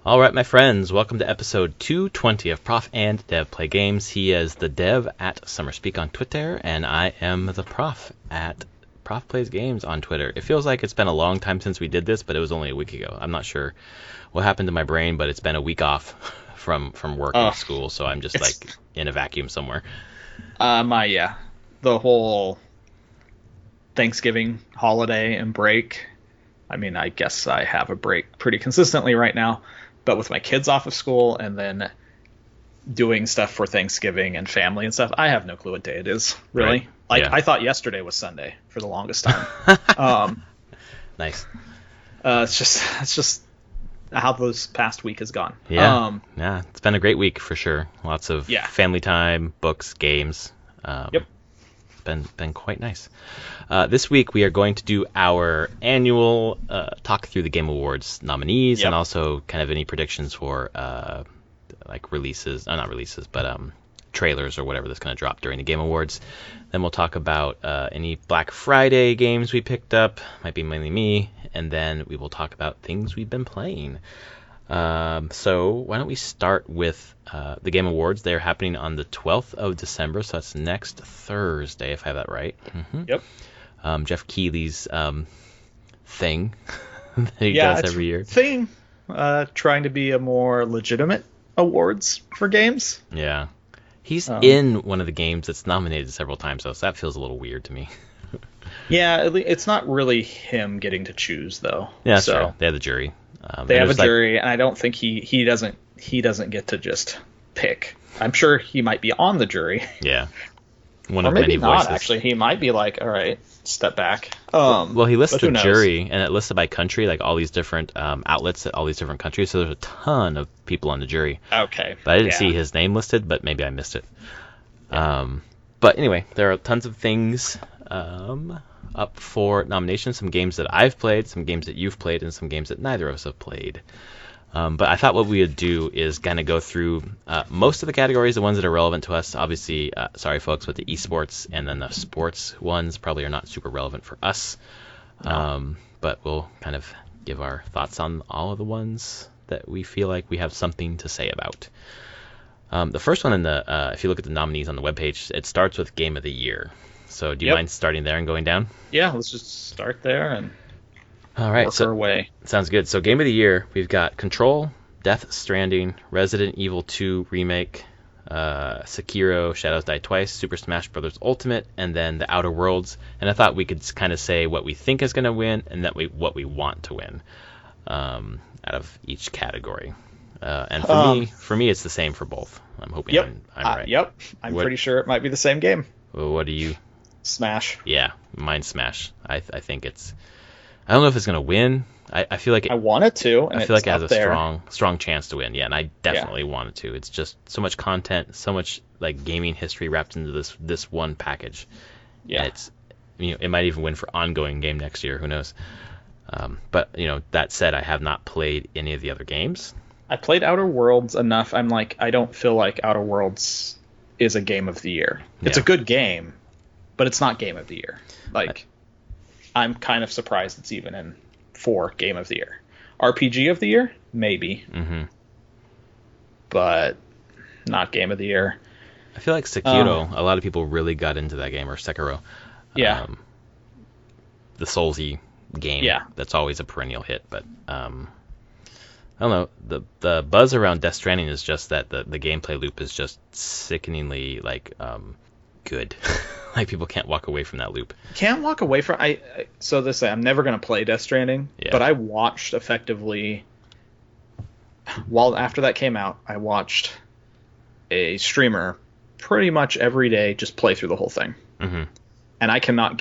All right, my friends, welcome to episode 220 of Prof and Dev Play Games. He is the Dev at SummerSpeak on Twitter, and I am the Prof at Prof Plays Games on Twitter. It feels like it's been a long time since we did this, but it was only a week ago. I'm not sure what happened to my brain, but it's been a week off from work and school, so I'm just like in a vacuum somewhere. The whole Thanksgiving holiday and break. I mean, I guess I have a break pretty consistently right now. But with my kids off of school and then doing stuff for Thanksgiving and family and stuff, I have no clue what day it is, really. Right. I thought yesterday was Sunday for the longest time. Nice. It's just how this past week has gone. Yeah. It's been a great week for sure. Lots of family time, books, games. Yep. Been quite nice. This week we are going to do our annual talk through the Game Awards nominees and also kind of any predictions for like releases, not releases, but trailers or whatever that's going to drop during the Game Awards. Then we'll talk about any Black Friday games we picked up, might be mainly me, and then we will talk about things we've been playing. So why don't we start with the Game Awards? They're happening on the 12th of December, so that's next Thursday, if I have that right. Mm-hmm. Yep. Jeff Keighley's thing that he does every year. Thing, trying to be a more legitimate awards for games. Yeah. He's in one of the games that's nominated several times, though, so that feels a little weird to me. Yeah, it's not really him getting to choose, though. Yeah, that's true. They have the jury. They have a jury, and I don't think he doesn't get to just pick. I'm sure he might be on the jury. Yeah, one of many voices. Actually, he might be like, all right, step back. Well, he lists the jury, and it lists it by country, like all these different outlets at all these different countries. So there's a ton of people on the jury. Okay, but I didn't see his name listed, but maybe I missed it. But anyway, there are tons of things up for nominations, some games that I've played, some games that you've played, and some games that neither of us have played. But I thought what we would do is kind of go through most of the categories, the ones that are relevant to us. Obviously, sorry folks, but the esports and then the sports ones probably are not super relevant for us. No. But we'll kind of give our thoughts on all of the ones that we feel like we have something to say about. The first one in the, if you look at the nominees on the webpage, it starts with Game of the Year. So do you mind starting there and going down? Yeah, let's just start there and work our way. Sounds good. So Game of the Year, we've got Control, Death Stranding, Resident Evil 2 Remake, Sekiro, Shadows Die Twice, Super Smash Bros. Ultimate, and then The Outer Worlds. And I thought we could kind of say what we think is going to win and what we want to win out of each category. And for me, it's the same for both. I'm hoping I'm right. Yep, I'm pretty sure it might be the same game. Well, what do you... Smash. Yeah, mine's Smash. I think it's... I don't know if it's going to win. I feel like... I want it to, and I feel like it has a strong chance to win. Yeah, and I definitely want it to. It's just so much content, so much like gaming history wrapped into this one package. Yeah. It's, it might even win for ongoing game next year. Who knows? But, that said, I have not played any of the other games. I played Outer Worlds enough. I'm like, I don't feel like Outer Worlds is a game of the year. It's a good game, but it's not game of the year. Like, I'm kind of surprised it's even in for game of the year. RPG of the year? Maybe. Mm-hmm. But not game of the year. I feel like Sekiro, a lot of people really got into that game, or Sekiro. Yeah. The Soulsy game. Yeah. That's always a perennial hit, but... I don't know. The buzz around Death Stranding is just that the gameplay loop is just sickeningly good. Like people can't walk away from that loop. Can't walk away from I'm never gonna play Death Stranding, but I watched effectively after that came out. I watched a streamer pretty much every day just play through the whole thing, and I cannot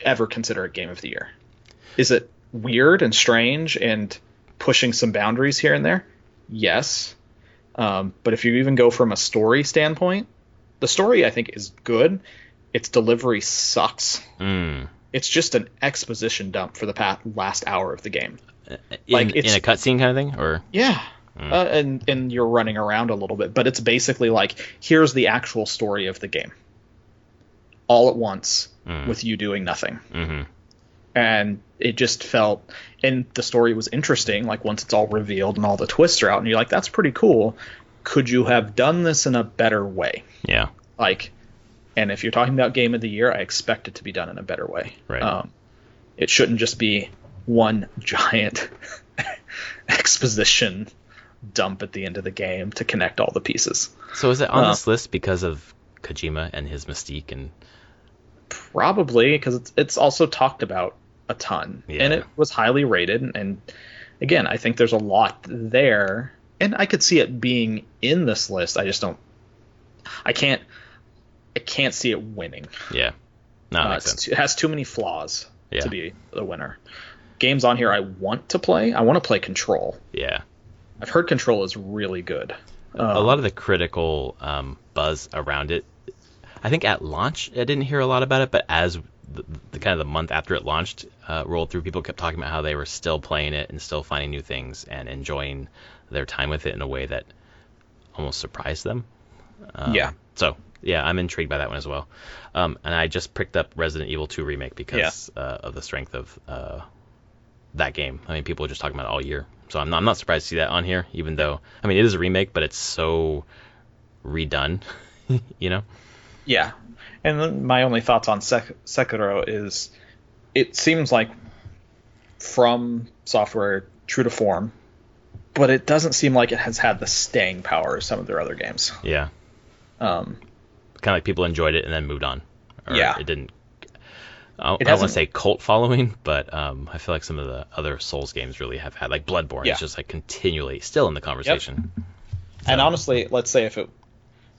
ever consider it game of the year. Is it weird and strange and pushing some boundaries here and there? Yes. But if you even go from a story standpoint, the story I think is good. Its delivery sucks. It's just an exposition dump for the last hour of the game. In a cutscene kind of thing? Or yeah. And you're running around a little bit, but it's basically like, here's the actual story of the game. All at once with you doing nothing. And it just felt, and the story was interesting, like once it's all revealed and all the twists are out, and you're like, that's pretty cool. Could you have done this in a better way? Yeah. Like, and if you're talking about Game of the Year, I expect it to be done in a better way. Right. It shouldn't just be one giant exposition dump at the end of the game to connect all the pieces. So is it on this list because of Kojima and his mystique? And probably because it's also talked about a ton, and it was highly rated. And again, I think there's a lot there, and I could see it being in this list. I just don't. I can't see it winning. Yeah, no, that makes sense. It has too many flaws to be the winner. Games on here I want to play. I want to play Control. Yeah, I've heard Control is really good. A lot of the critical buzz around it. I think at launch I didn't hear a lot about it, but as the kind of the month after it launched rolled through, people kept talking about how they were still playing it and still finding new things and enjoying their time with it in a way that almost surprised them. So yeah, I'm intrigued by that one as well. And I just picked up Resident Evil 2 Remake because of the strength of that game. I mean, people were just talking about it all year, so I'm not surprised to see that on here. Even though, I mean, it is a remake, but it's so redone, you know. Yeah, and then my only thoughts on Sekiro is it seems like From Software true to form, but it doesn't seem like it has had the staying power of some of their other games. Yeah. Kind of like people enjoyed it and then moved on. Or it didn't. I don't want to say cult following, but I feel like some of the other Souls games really have had, like Bloodborne. It's just like continually still in the conversation. Yep. So. And honestly, let's say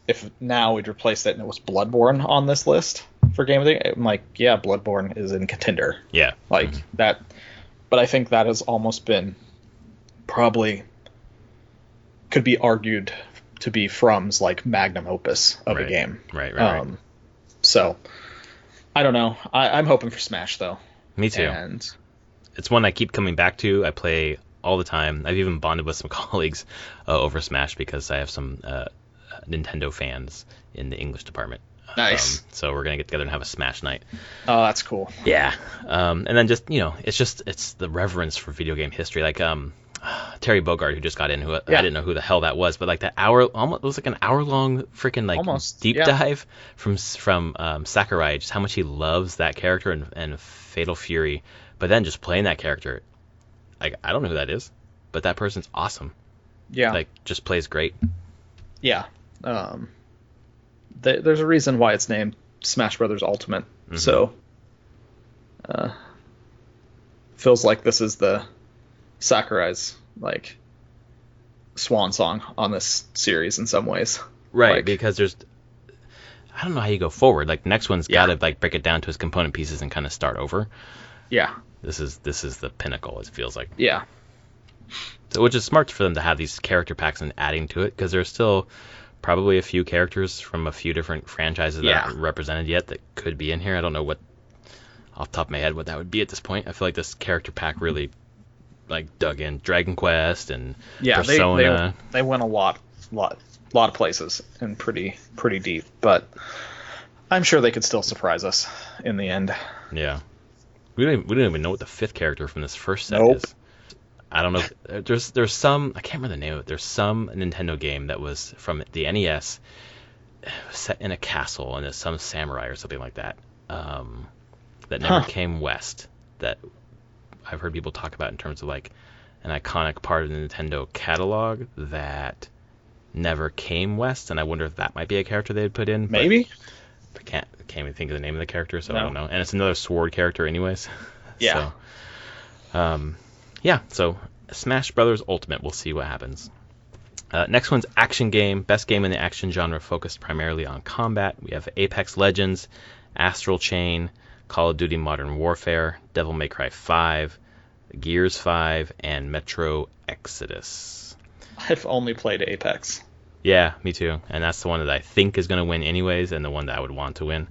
if now we'd replace it and it was Bloodborne on this list for Game of the Year, I'm like, yeah, Bloodborne is in contender. Yeah. Like that. But I think that has almost been probably could be argued to be From's like magnum opus of a game. Right. So I don't know. I'm hoping for Smash though. Me too. And it's one I keep coming back to. I play all the time. I've even bonded with some colleagues over Smash because I have some Nintendo fans in the English department. Nice. So we're gonna get together and have a Smash night. Oh, that's cool. Yeah. And then just it's the reverence for video game history. Like Terry Bogard, who just got in, who I didn't know who the hell that was, but like that hour, almost it was like an hour long freaking like deep dive from Sakurai, just how much he loves that character and Fatal Fury, but then just playing that character, like I don't know who that is, but that person's awesome. Yeah. Like just plays great. Yeah. There's a reason why it's named Smash Brothers Ultimate. So feels like this is the Sakurai's like swan song on this series in some ways. Right, like, because I don't know how you go forward. Like the next one's got to like break it down to its component pieces and kind of start over. Yeah. This is the pinnacle, it feels like. Yeah. So, which is smart for them to have these character packs and adding to it, because there's still probably a few characters from a few different franchises that aren't represented yet that could be in here. I don't know what, off the top of my head, what that would be at this point. I feel like this character pack really like dug in Dragon Quest and Persona. They went a lot of places and pretty deep, but I'm sure they could still surprise us in the end. Yeah. We don't even know what the fifth character from this first set is. I don't know. There's some, I can't remember the name of it. There's some Nintendo game that was from the NES set in a castle, and there's some samurai or something like that that never came west, that I've heard people talk about in terms of like an iconic part of the Nintendo catalog that never came west, and I wonder if that might be a character they'd put in. Maybe. I can't even think of the name of the character, so I don't know. And it's another sword character anyways. Yeah. So, so Smash Brothers Ultimate, we'll see what happens. Next one's action game. Best game in the action genre focused primarily on combat. We have Apex Legends, Astral Chain, Call of Duty Modern Warfare, Devil May Cry 5, Gears 5, and Metro Exodus. I've only played Apex. Yeah, me too. And that's the one that I think is going to win anyways, and the one that I would want to win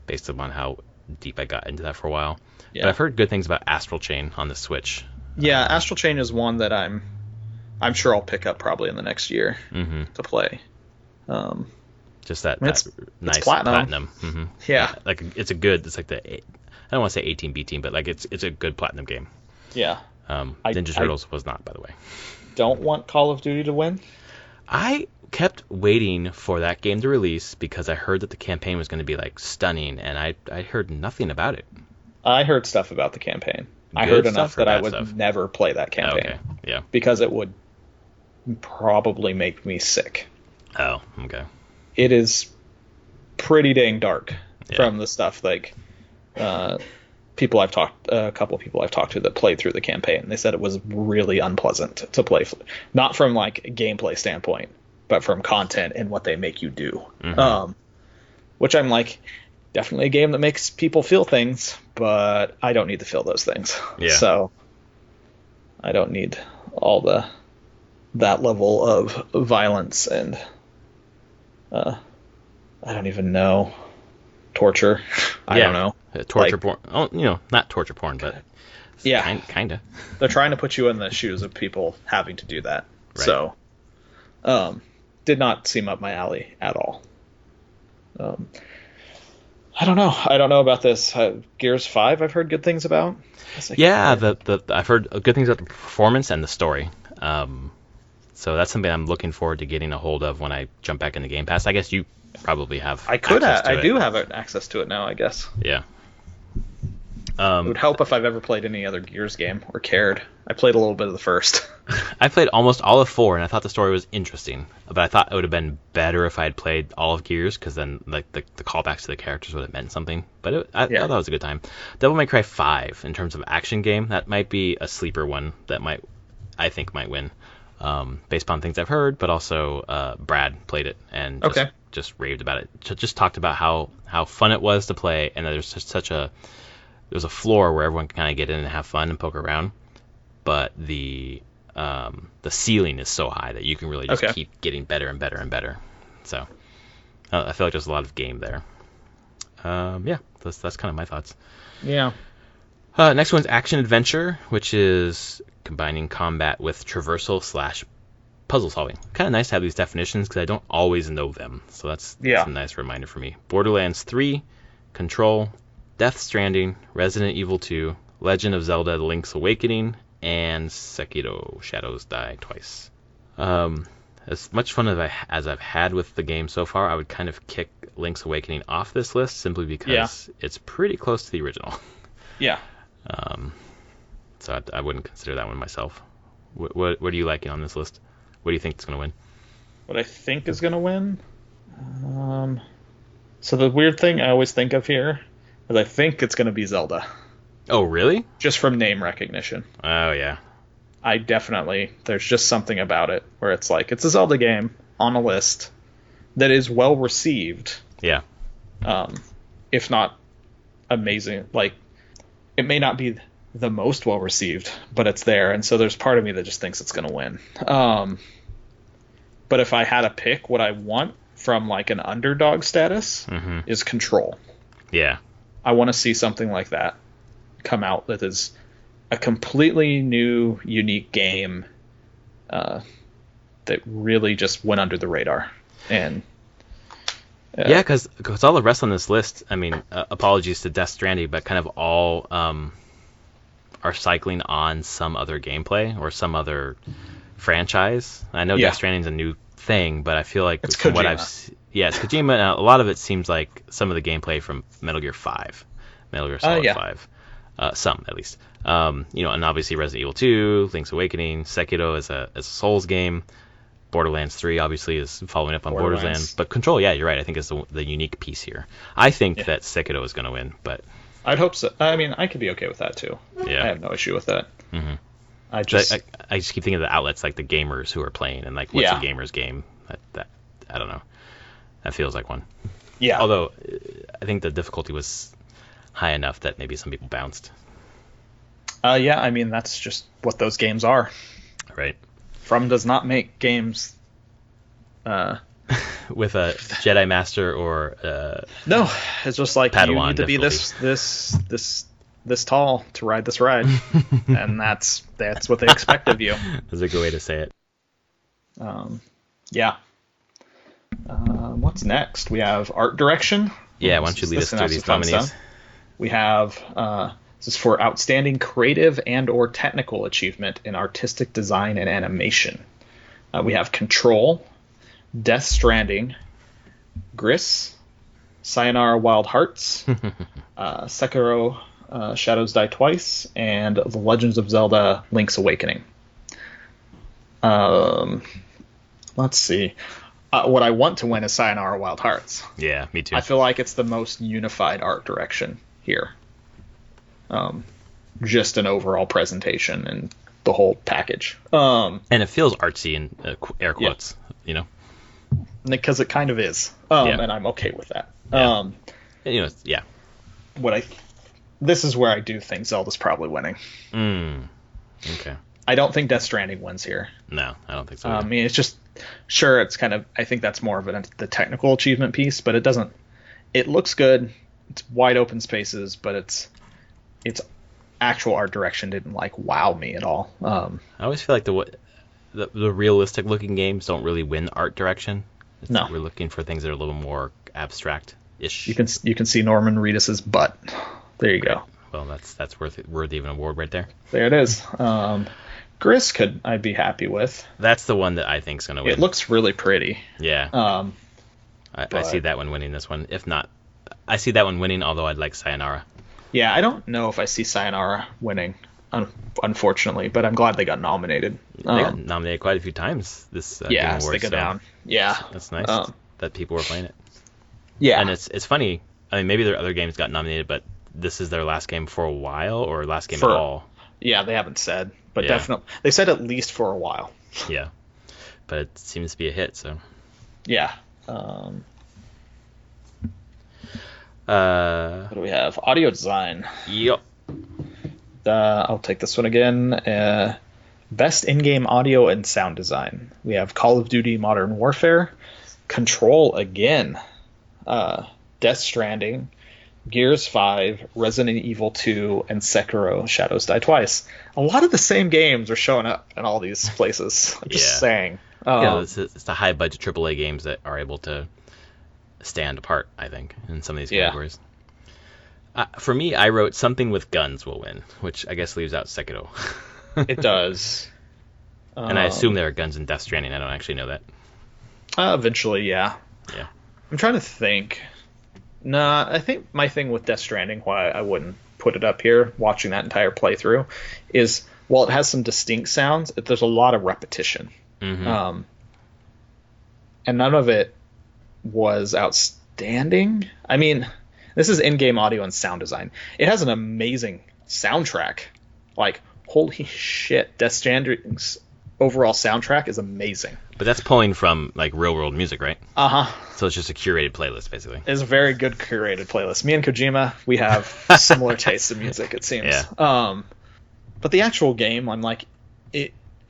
based upon how deep I got into that for a while. Yeah. But I've heard good things about Astral Chain on the Switch. Yeah, Astral Chain is one that I'm sure I'll pick up probably in the next year to play. Just that, it's nice platinum. Mm-hmm. Yeah. Like it's like don't want to say 18 beat team, but like it's a good platinum game. Yeah. Ninja Turtles was not, by the way. Don't want Call of Duty to win. I kept waiting for that game to release because I heard that the campaign was going to be like stunning, and I heard nothing about it. I heard stuff about the campaign. I Good heard enough stuff or that I bad would stuff? never play that campaign. Okay, yeah. Because it would probably make me sick. Oh, okay. It is pretty dang dark Yeah. from the stuff like a couple of people I've talked to that played through the campaign. They said it was really unpleasant to play, not from like a gameplay standpoint, but from content and what they make you do. Mm-hmm. Which I'm like, definitely a game that makes people feel things, but I don't need to feel those things. Yeah. So I don't need all that level of violence and I don't even know, torture. I don't know. Torture porn. Oh, not torture porn, but yeah, kind of. They're trying to put you in the shoes of people having to do that. Right. So, did not seem up my alley at all. I don't know. I don't know about this. Gears 5, I've heard good things about. Yeah, I've heard good things about the performance and the story. So that's something I'm looking forward to getting a hold of when I jump back into Game Pass. I guess you probably have. I do have access to it now, I guess. Yeah. It would help if I've ever played any other Gears game or cared. I played a little bit of the first. I played almost all of 4, and I thought the story was interesting. But I thought it would have been better if I had played all of Gears, because then like the callbacks to the characters would have meant something. But I thought that was a good time. Devil May Cry 5, in terms of action game, that might be a sleeper one that I think might win, based upon things I've heard. But also Brad played it and just raved about it. Just talked about how fun it was to play, and that there's just there's a floor where everyone can kind of get in and have fun and poke around, but the ceiling is so high that you can really just keep getting better and better and better. So I feel like there's a lot of game there. That's kind of my thoughts. Yeah. Next one's action adventure, which is combining combat with traversal / puzzle solving. Kind of nice to have these definitions because I don't always know them. So that's a nice reminder for me. Borderlands 3, Control, Death Stranding, Resident Evil 2, Legend of Zelda: The Link's Awakening, and Sekiro: Shadows Die Twice. As much fun as I've had with the game so far, I would kind of kick Link's Awakening off this list simply because it's pretty close to the original. Yeah. So I wouldn't consider that one myself. What are you liking on this list? What do you think is going to win? What I think is going to win? So the weird thing I always think of here is I think it's going to be Zelda. Oh, really? Just from name recognition. Oh, yeah. There's just something about it where it's like, it's a Zelda game on a list that is well received. Yeah. If not amazing. Like, it may not be the most well received, but it's there. And so there's part of me that just thinks it's going to win. But if I had to pick what I want from like an underdog status is Control. Yeah. I want to see something like that come out that is a completely new, unique game that really just went under the radar. And yeah, because all the rest on this list, I mean, apologies to Death Stranding, but kind of all are cycling on some other gameplay or some other franchise. I know Death Stranding's a new thing, but I feel like it's from Kojima. what it's Kojima, and a lot of it seems like some of the gameplay from Metal Gear 5, Metal Gear Solid 5, some at least. And obviously Resident Evil 2, Link's Awakening, Sekiro is a Souls game. Borderlands 3 obviously is following up on Borderlands. But Control, yeah, you're right. I think is the unique piece here. I think that Sekiro is going to win, but I'd hope so. I mean, I could be okay with that too. Yeah. I have no issue with that. Mm-hmm. I just keep thinking of the outlets like the gamers who are playing and like what's a gamer's game. That I don't know. That feels like one. Yeah. Although I think the difficulty was high enough that maybe some people bounced. Yeah, I mean that's just what those games are. Right. From does not make games with a Jedi Master or no, it's just like Padawan you need to difficulty. be this tall to ride this ride, and that's what they expect of you. That's a good way to say it. Yeah. What's next? We have art direction. Yeah, why don't you lead us through these nominees? We have this is for outstanding creative and or technical achievement in artistic design and animation. We have Control, Death Stranding, Gris, Sayonara Wild Hearts, Sekiro Shadows Die Twice, and The Legends of Zelda Link's Awakening. Let's see. What I want to win is Sayonara Wild Hearts. Yeah, me too. I feel like it's the most unified art direction here. Just an overall presentation and the whole package. And it feels artsy in air quotes, you know? Because it kind of is. And I'm okay with that. Yeah. This is where I do think Zelda's probably winning. Okay. I don't think Death Stranding wins here. No, I don't think so. I mean, it's just, sure, it's kind of, I think that's more of the technical achievement piece, but it looks good. It's wide open spaces, but its actual art direction didn't wow me at all. I always feel like the realistic looking games don't really win art direction. No. We're looking for things that are a little more abstract-ish. You can see Norman Reedus's butt. There you go. Well, that's worthy of an award right there. There it is. Gris I'd be happy with. That's the one that I think is going to win. It looks really pretty. Yeah. I see that one winning this one. If not, I see that one winning, although I'd like Sayonara. Yeah, I don't know if I see Sayonara winning, unfortunately, but I'm glad they got nominated. They got nominated quite a few times this Game Awards. Stick it down. Yeah. That's nice that people were playing it. Yeah. And it's funny. I mean, maybe their other games got nominated, but this is their last game for a while, or last game at all. Yeah, they haven't said, but definitely they said at least for a while. Yeah, but it seems to be a hit. So yeah. What do we have? Audio design. Yep. I'll take this one again. Best in-game audio and sound design. We have Call of Duty Modern Warfare, Control again, Death Stranding, Gears 5, Resident Evil 2, and Sekiro Shadows Die Twice. A lot of the same games are showing up in all these places. I'm just saying. It's the high-budget AAA games that are able to stand apart, I think, in some of these categories. For me, I wrote something with guns will win, which I guess leaves out Sekiro. It does. And I assume there are guns in Death Stranding. I don't actually know that. Eventually, yeah. Yeah. I'm trying to think. Nah, I think my thing with Death Stranding, why I wouldn't put it up here, watching that entire playthrough, is while it has some distinct sounds, there's a lot of repetition. Mm-hmm. And none of it was outstanding. I mean, this is in-game audio and sound design. It has an amazing soundtrack. Holy shit, Death Stranding's overall soundtrack is amazing. But that's pulling from real-world music, right? Uh-huh. So it's just a curated playlist, basically. It's a very good curated playlist. Me and Kojima, we have similar tastes in music, it seems. Yeah. But the actual game, I'm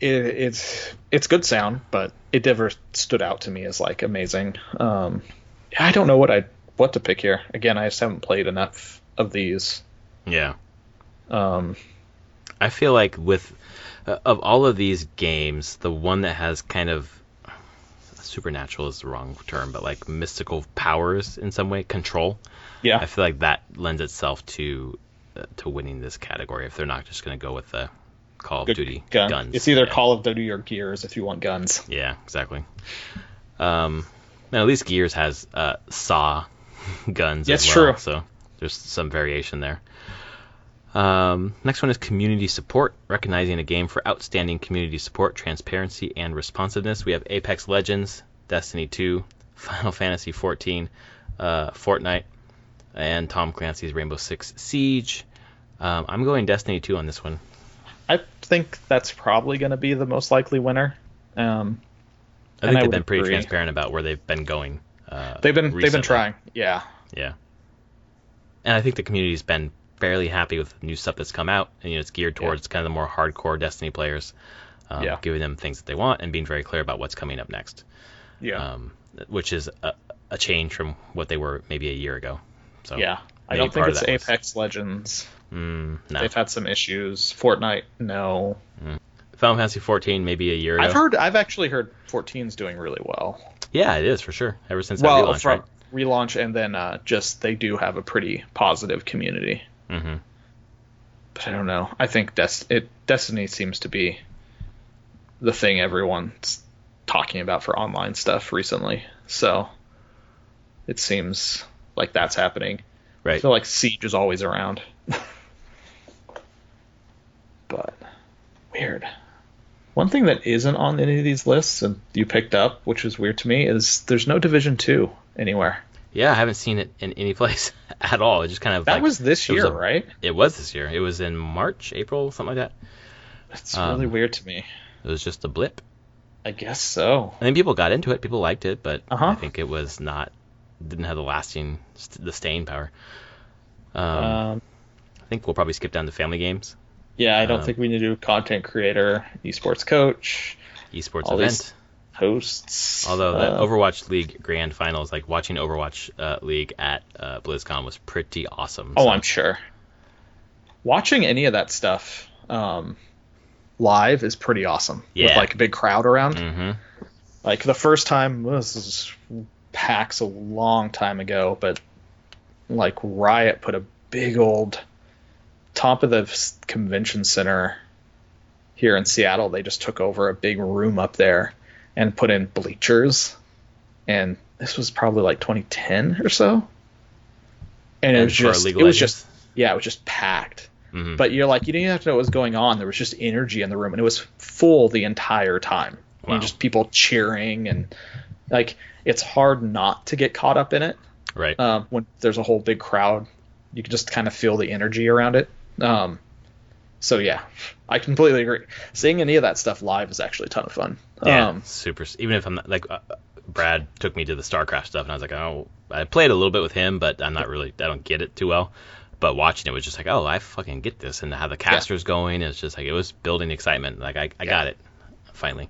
it's good sound, but it never stood out to me as amazing. I don't know what to pick here. Again, I just haven't played enough of these. Yeah. I feel like of all of these games, the one that has kind of supernatural is the wrong term, but mystical powers in some way, Control. Yeah. I feel like that lends itself to winning this category if they're not just going to go with the Call of Duty guns. It's either Call of Duty or Gears if you want guns. Yeah, exactly. And at least Gears has saw guns. That's as well, true. So there's some variation there. Next one is community support, recognizing a game for outstanding community support, transparency, and responsiveness. We have Apex Legends, Destiny 2, Final Fantasy 14, Fortnite, and Tom Clancy's Rainbow Six Siege. I'm going Destiny 2 on this one. I think that's probably going to be the most likely winner. I think they've been pretty transparent about where they've been going. They've been trying, yeah. Yeah. And I think the community's been fairly happy with the new stuff that's come out, and it's geared towards kind of the more hardcore Destiny players, giving them things that they want and being very clear about what's coming up next. Yeah. Which is a change from what they were maybe a year ago. So yeah, I don't think it's Apex Legends. No. They've had some issues. Fortnite, no. Final Fantasy 14 maybe a year ago. I've actually heard 14's doing really well. Yeah, it is for sure. Ever since that relaunch, right? relaunch, and then just they do have a pretty positive community. Mm-hmm. But I don't know. I think Destiny seems to be the thing everyone's talking about for online stuff recently. So it seems like that's happening. Right. I feel like Siege is always around. But weird. One thing that isn't on any of these lists and you picked up, which is weird to me, is there's no Division 2 anywhere. Yeah, I haven't seen it in any place at all. It just kind of that was this year, right? It was this year. It was in March, April, something like that. It's really weird to me. It was just a blip. I guess so. I mean, people got into it. People liked it, but Uh-huh. I think it was didn't have the staying power. I think we'll probably skip down to family games. Yeah, I don't think we need to do content creator, esports coach, esports all event. These hosts. Although that Overwatch League grand finals, like watching Overwatch League at BlizzCon was pretty awesome. Oh, so. I'm sure. Watching any of that stuff live is pretty awesome. Yeah. With like a big crowd around. Mm-hmm. Like the first time, this is PAX a long time ago, but like Riot put a big old top of the convention center here in Seattle. They just took over a big room up there and put in bleachers, and this was probably like 2010 or so, and it was just packed. Mm-hmm. But you're like, you didn't even have to know what was going on. There was just energy in the room, and it was full the entire time. Wow. And just people cheering, and like it's hard not to get caught up in it. Right. When there's a whole big crowd, you can just kind of feel the energy around it. So yeah, I completely agree. Seeing any of that stuff live is actually a ton of fun. Yeah, super. Even if I'm not, like, Brad took me to the StarCraft stuff, and I was like, oh, I played a little bit with him, but I don't get it too well. But watching it was just like, oh, I fucking get this, and how the caster's going. It's just like, it was building excitement. Like I got it finally.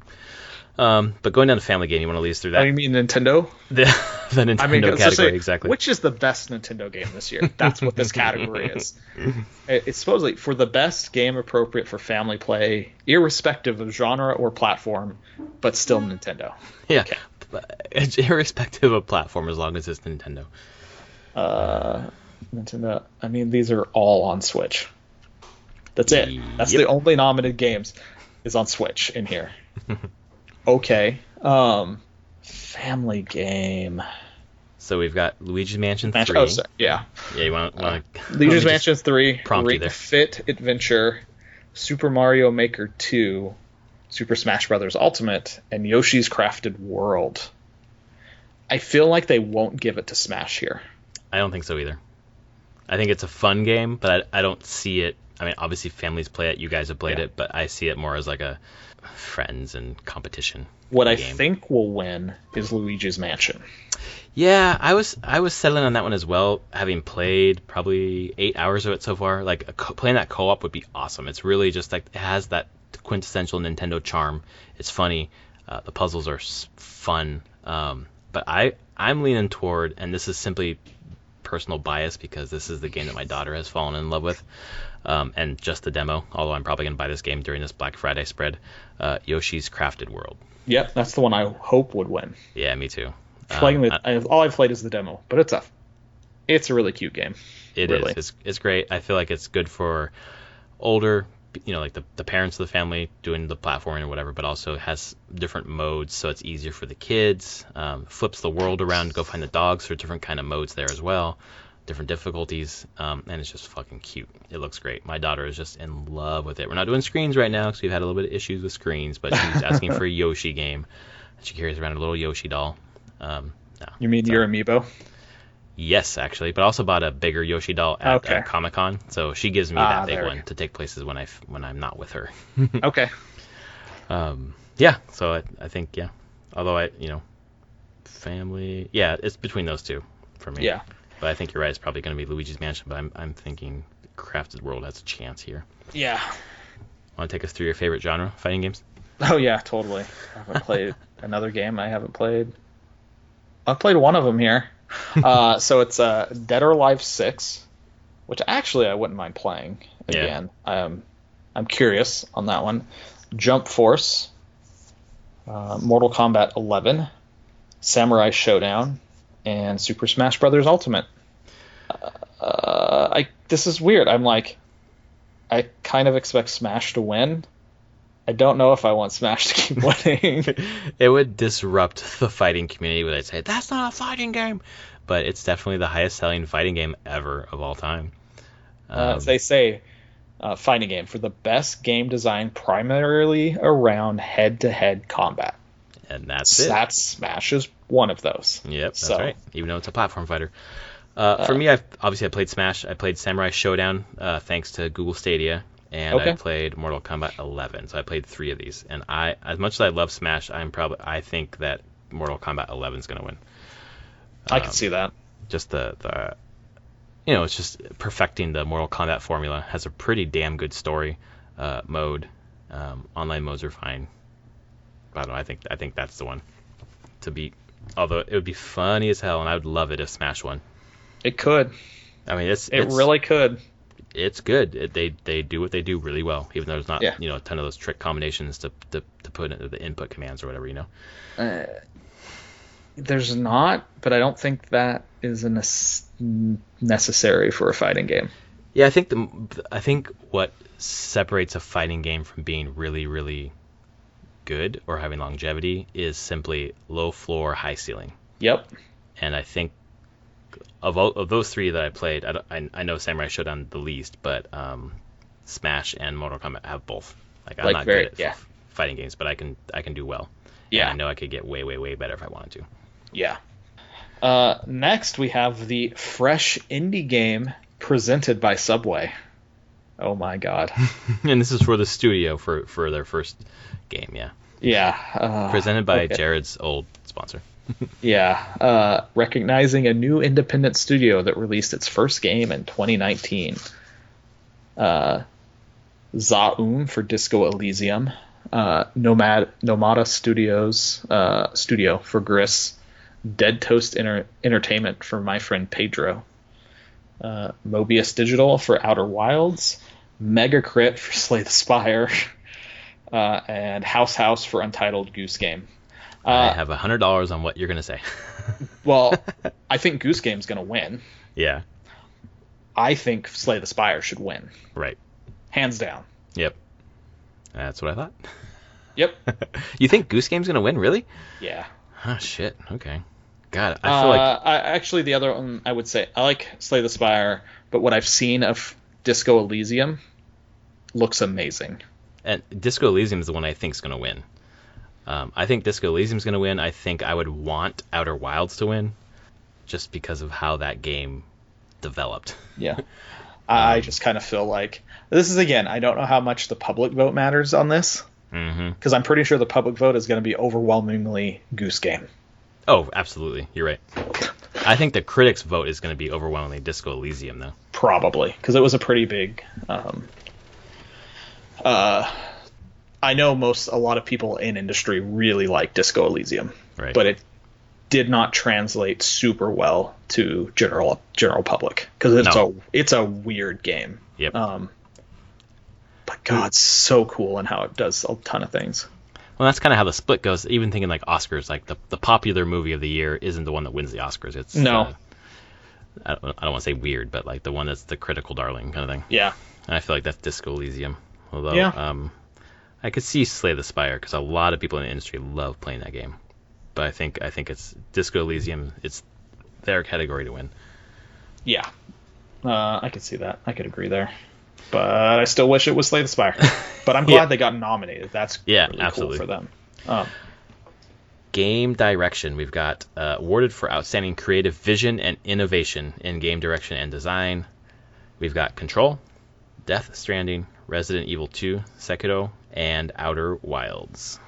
But going down to family game, you want to lead us through that? Oh, you mean Nintendo? The Nintendo category, exactly. Which is the best Nintendo game this year? That's what this category is. It's supposedly for the best game appropriate for family play, irrespective of genre or platform, but still Nintendo. Yeah, okay. It's irrespective of platform as long as it's Nintendo. Nintendo. I mean, these are all on Switch. That's it. That's Yep. the only nominated games is on Switch in here. Okay. Family game. So we've got Luigi's Mansion 3. Oh, sorry. Yeah. Yeah, you want to Luigi's Mansion 3, Ring Fit Adventure, Super Mario Maker 2, Super Smash Bros. Ultimate, and Yoshi's Crafted World. I feel like they won't give it to Smash here. I don't think so either. I think it's a fun game, but I don't see it. I mean, obviously families play it. You guys have played it, but I see it more as like a friends and competition. What I think will win is Luigi's Mansion. Yeah, I was settling on that one as well, having played probably 8 hours of it so far. Like playing that co-op would be awesome. It's really just like it has that quintessential Nintendo charm. It's funny. The puzzles are fun. But I'm leaning toward, and this is simply personal bias because this is the game that my daughter has fallen in love with, and just the demo, although I'm probably going to buy this game during this Black Friday spread, Yoshi's Crafted World. Yep, that's the one I hope would win. Yeah, me too. All I've played is the demo, but it's a really cute game. It really is. It's great. I feel like it's good for older, like the parents of the family doing the platforming or whatever, but also has different modes, so it's easier for the kids. Flips the world around to go find the dogs. So different kind of modes there as well, different difficulties, and it's just fucking cute. It looks great. My daughter is just in love with it. We're not doing screens right now because we've had a little bit of issues with screens, but she's asking for a Yoshi game. She carries around a little Yoshi doll. You mean your amiibo? Yes, actually, but I also bought a bigger Yoshi doll at Comic-Con, so she gives me that big one to take places when I'm not with her. Okay. Yeah, so I think, yeah. Although family, yeah, it's between those two for me. Yeah. But I think you're right. It's probably going to be Luigi's Mansion, but I'm thinking Crafted World has a chance here. Yeah. Want to take us through your favorite genre, fighting games? Oh yeah, totally. I haven't played another game I haven't played. I've played one of them here. So it's Dead or Alive 6, which actually I wouldn't mind playing again. Yeah. I'm curious on that one. Jump Force, Mortal Kombat 11, Samurai Showdown, and Super Smash Bros. Ultimate. This is weird. I'm like, I kind of expect Smash to win. I don't know if I want Smash to keep winning. It would disrupt the fighting community when they say, that's not a fighting game. But it's definitely the highest selling fighting game ever of all time. As they say, fighting game for the best game design primarily around head-to-head combat. And that's it. Smash is one of those. Yep, that's right. Even though it's a platform fighter. For me, I played Smash. I played Samurai Showdown thanks to Google Stadia. And I played Mortal Kombat 11. So I played 3 of these. And as much as I love Smash, I think that Mortal Kombat 11 is going to win. I can see that. Just it's just perfecting the Mortal Kombat formula. Has a pretty damn good story mode. Online modes are fine. I don't know. I think that's the one to beat. Although it would be funny as hell, and I would love it if Smash won. It could. I mean, it really could. It's good. They do what they do really well, even though there's not a ton of those trick combinations to put into the input commands or whatever. There's not, but I don't think that is necessary for a fighting game. Yeah, I think what separates a fighting game from being really, really good or having longevity is simply low floor, high ceiling. Yep. And I think of those 3 that I played, I know Samurai Showdown the least, but Smash and Mortal Kombat have both. I'm not good at fighting games, but I can do well. Yeah. And I know I could get way, way, way better if I wanted to. Yeah. Next, we have the fresh indie game presented by Subway. Oh my god. And this is for the studio for their first game, yeah. Yeah. Presented by Jared's old sponsor. Yeah. Recognizing a new independent studio that released its first game in 2019. Zaum for Disco Elysium. Nomada Studios Studio for Gris. Dead Toast Entertainment for My Friend Pedro. Mobius Digital for Outer Wilds. Mega Crit for Slay the Spire. And House for Untitled Goose Game. I have $100 on what you're going to say. Well, I think Goose Game's going to win. Yeah. I think Slay the Spire should win. Right. Hands down. Yep. That's what I thought. Yep. You think Goose Game's going to win, really? Yeah. Oh, shit. Okay. God, I feel like... Actually, the other one, I would say, I like Slay the Spire, but what I've seen of Disco Elysium looks amazing. And Disco Elysium is the one I think is going to win. I think Disco Elysium is going to win. I think I would want Outer Wilds to win, just because of how that game developed. Yeah. I just kind of feel like... This is, again, I don't know how much the public vote matters on this, because I'm pretty sure the public vote is going to be overwhelmingly Goose Game. Oh, absolutely. You're right. I think the critics' vote is going to be overwhelmingly Disco Elysium, though. Probably, because it was a pretty big... I know a lot of people in industry really like Disco Elysium, right. But it did not translate super well to general public, because it's a weird game. Yep. But God, it's so cool in how it does a ton of things. Well, that's kind of how the split goes. Even thinking like Oscars, like the popular movie of the year isn't the one that wins the Oscars. It's no. I don't want to say weird, but like the one that's the critical darling kind of thing. Yeah. And I feel like that's Disco Elysium. Although, I could see Slay the Spire because a lot of people in the industry love playing that game. But I think it's Disco Elysium. It's their category to win. Yeah. I could see that. I could agree there. But I still wish it was Slay the Spire. But I'm glad they got nominated. That's really absolutely cool for them. Game direction. We've got awarded for outstanding creative vision and innovation in game direction and design. We've got Control, Death Stranding, Resident Evil 2, Sekiro, and Outer Wilds.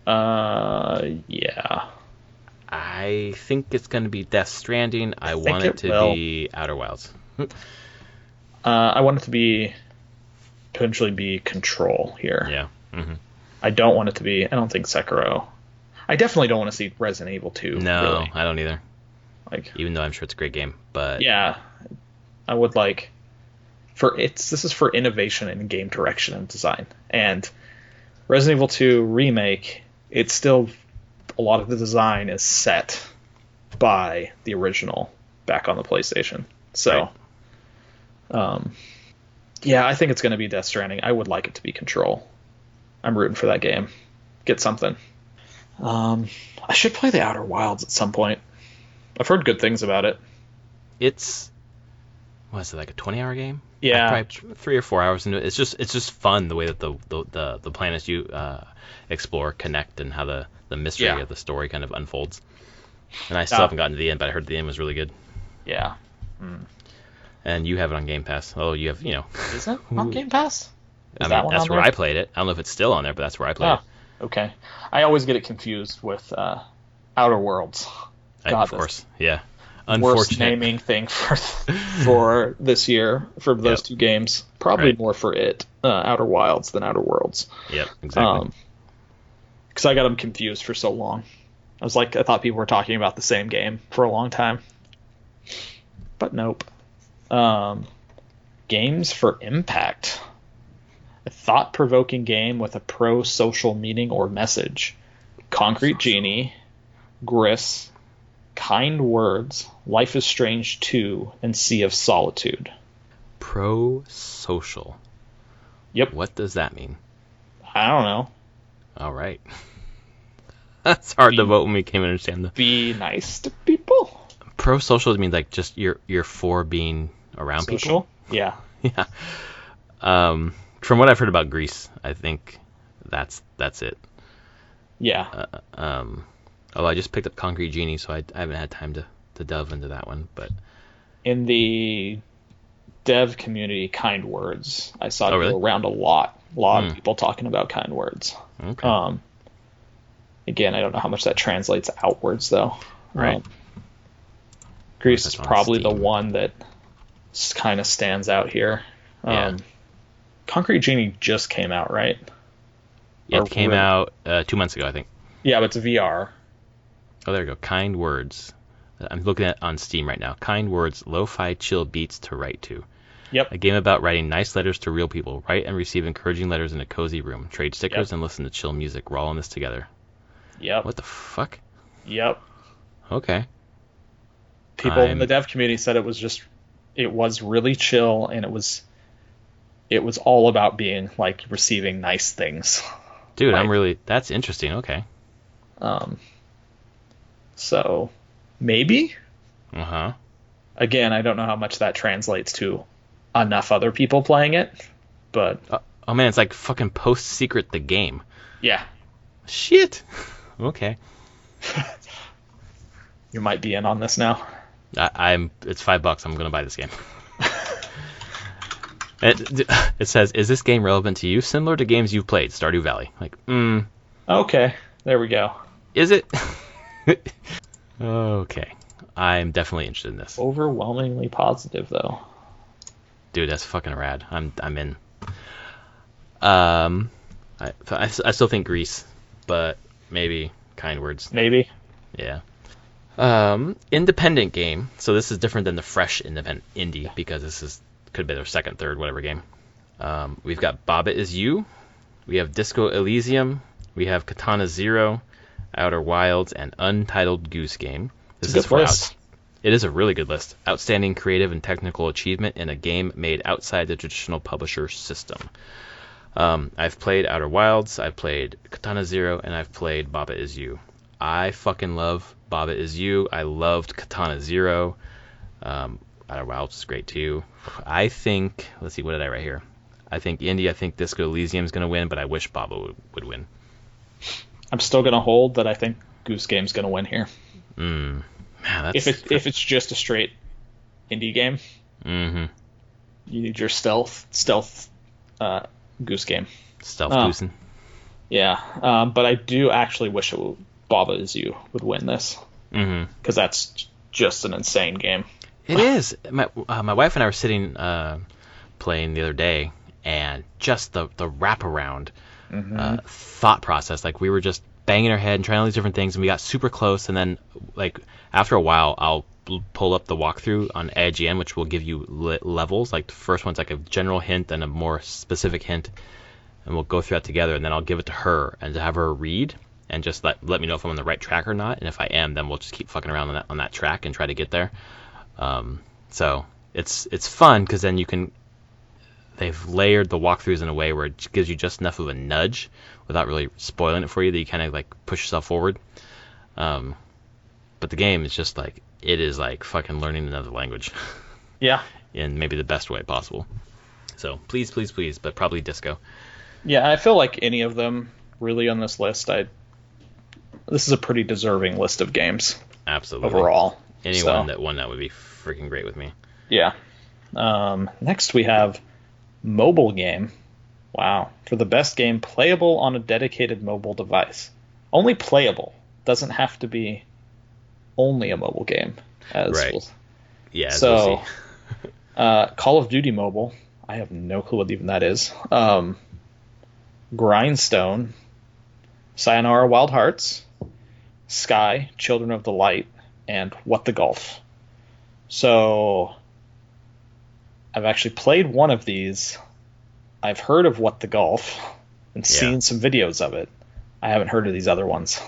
Yeah. I think it's going to be Death Stranding. I want it to be Outer Wilds. I want it to potentially be Control here. Yeah. Mm-hmm. I don't want it to be... I don't think Sekiro. I definitely don't want to see Resident Evil 2. No, really. I don't either. Even though I'm sure it's a great game, but... Yeah. I would like... This is for innovation in game direction and design. And Resident Evil 2 Remake, it's still... A lot of the design is set buy the original back on the PlayStation. So, yeah, I think it's going to be Death Stranding. I would like it to be Control. I'm rooting for that game. Get something. I should play the Outer Wilds at some point. I've heard good things about it. It's, what is it, like a 20-hour game? Yeah, probably 3 or 4 hours into it. It's just fun the way that the planets you explore connect and how the mystery of the story kind of unfolds. And I still haven't gotten to the end, but I heard the end was really good. Yeah. And you have it on Game Pass. Oh, you have, Is it on Game Pass? That's where I played it. I don't know if it's still on there, but that's where I played it. Okay. I always get it confused with Outer Worlds. God, of course, yeah. Worst naming thing for this year for those two games. Probably more for Outer Wilds than Outer Worlds. Yep, exactly. Because I got them confused for so long. I thought people were talking about the same game for a long time. But nope. Games for Impact. A thought-provoking game with a pro-social meaning or message. Concrete Genie, Gris, Kind Words, Life is Strange 2, and Sea of Solitude. Pro-social. Yep. What does that mean? I don't know. All right. That's hard to vote when we can't understand Be nice to people. Pro-social means like just you're for being around Social? people. Yeah. Yeah. From what I've heard about Greece, I think that's it. Yeah. Although I just picked up Concrete Genie, so I haven't had time to delve into that one. But in the dev community, Kind Words, I saw it go around a lot. A lot of people talking about Kind Words. Okay. Again, I don't know how much that translates outwards, though. Right. Greece is probably the one that kind of stands out here. Yeah. Concrete Genie just came out, right? It came out 2 months ago, I think. Yeah, but it's VR. Oh, there you go. Kind Words. I'm looking at it on Steam right now. Kind Words, lo-fi chill beats to write to. Yep. A game about writing nice letters to real people. Write and receive encouraging letters in a cozy room. Trade stickers and listen to chill music. We're all in this together. Yep. What the fuck? Yep. Okay. People in the dev community said it was really chill, and it was all about being like receiving nice things. Dude, that's interesting. Okay. So maybe. Uh-huh. Again, I don't know how much that translates to enough other people playing it, but oh man, it's like fucking Post Secret the game. Yeah. Shit. Okay. You might be in on this now. It's $5. I'm gonna buy this game. It says, is this game relevant to you? Similar to games you've played, Stardew Valley. Like, Okay, there we go. Is it? Okay. I'm definitely interested in this. Overwhelmingly positive, though. Dude, that's fucking rad. I'm in. I still think Greece, but maybe Kind Words. Maybe. Yeah. Independent game. So this is different than the fresh independent indie because this could be their second, third, whatever game. We've got Baba Is You. We have Disco Elysium. We have Katana Zero, Outer Wilds, and Untitled Goose Game. This is for list. It is a really good list. Outstanding creative and technical achievement in a game made outside the traditional publisher system. I've played Outer Wilds, I've played Katana Zero, and I've played Baba Is You. I fucking love Baba Is You. I loved Katana Zero. Outer Wilds is great too. I think, let's see, what did I write here? I think Disco Elysium is going to win, but I wish Baba would win. I'm still going to hold that I think Goose Game's going to win here. Man, if it's just a straight indie game, you need your stealth Goose Game. Stealth goosing. Yeah, but I do actually wish Baba Is You would win this because that's just an insane game. It is. My wife and I were sitting playing the other day, and just the wraparound thought process. Like we were just banging our head and trying all these different things, and we got super close. And then, like after a while, I'll pull up the walkthrough on IGN, which will give you levels. Like the first one's like a general hint and a more specific hint, and we'll go through that together. And then I'll give it to her and to have her read. and just let me know if I'm on the right track or not. And if I am, then we'll just keep fucking around on that track and try to get there. So it's fun because then they've layered the walkthroughs in a way where it gives you just enough of a nudge without really spoiling it for you that you kind of like push yourself forward. But the game is just like, it is like fucking learning another language. Yeah. In maybe the best way possible. So please, but probably Disco. Yeah, I feel like any of them really on this list, this is a pretty deserving list of games. Absolutely. Overall. Anyone that won that would be freaking great with me. Yeah. Next we have mobile game. Wow. For the best game playable on a dedicated mobile device. Only playable. Doesn't have to be only a mobile game. Right. Yeah. So, Call of Duty Mobile. I have no clue what even that is. Grindstone, Sayonara Wild Hearts, Sky, Children of the Light, and What the Golf. So, I've actually played one of these. I've heard of What the Golf and seen some videos of it. I haven't heard of these other ones.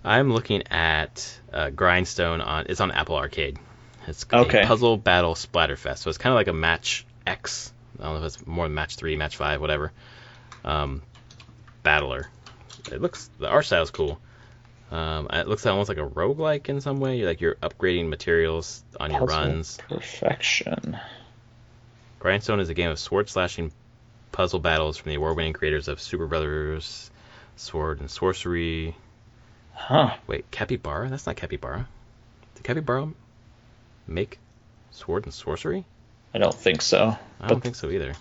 I'm looking at Grindstone it's on Apple Arcade. It's a puzzle battle splatterfest. So it's kind of like a Match X. I don't know if it's more than Match 3, Match 5, whatever. Battler. The art style is cool. It looks almost like a roguelike in some way. You're upgrading materials on your runs. Perfection. Grindstone is a game of sword-slashing puzzle battles from the award-winning creators of Super Brothers, Sword and Sorcery. Huh. Wait, Capybara? That's not Capybara. Did Capybara make Sword and Sorcery? I don't think so. I don't think so either.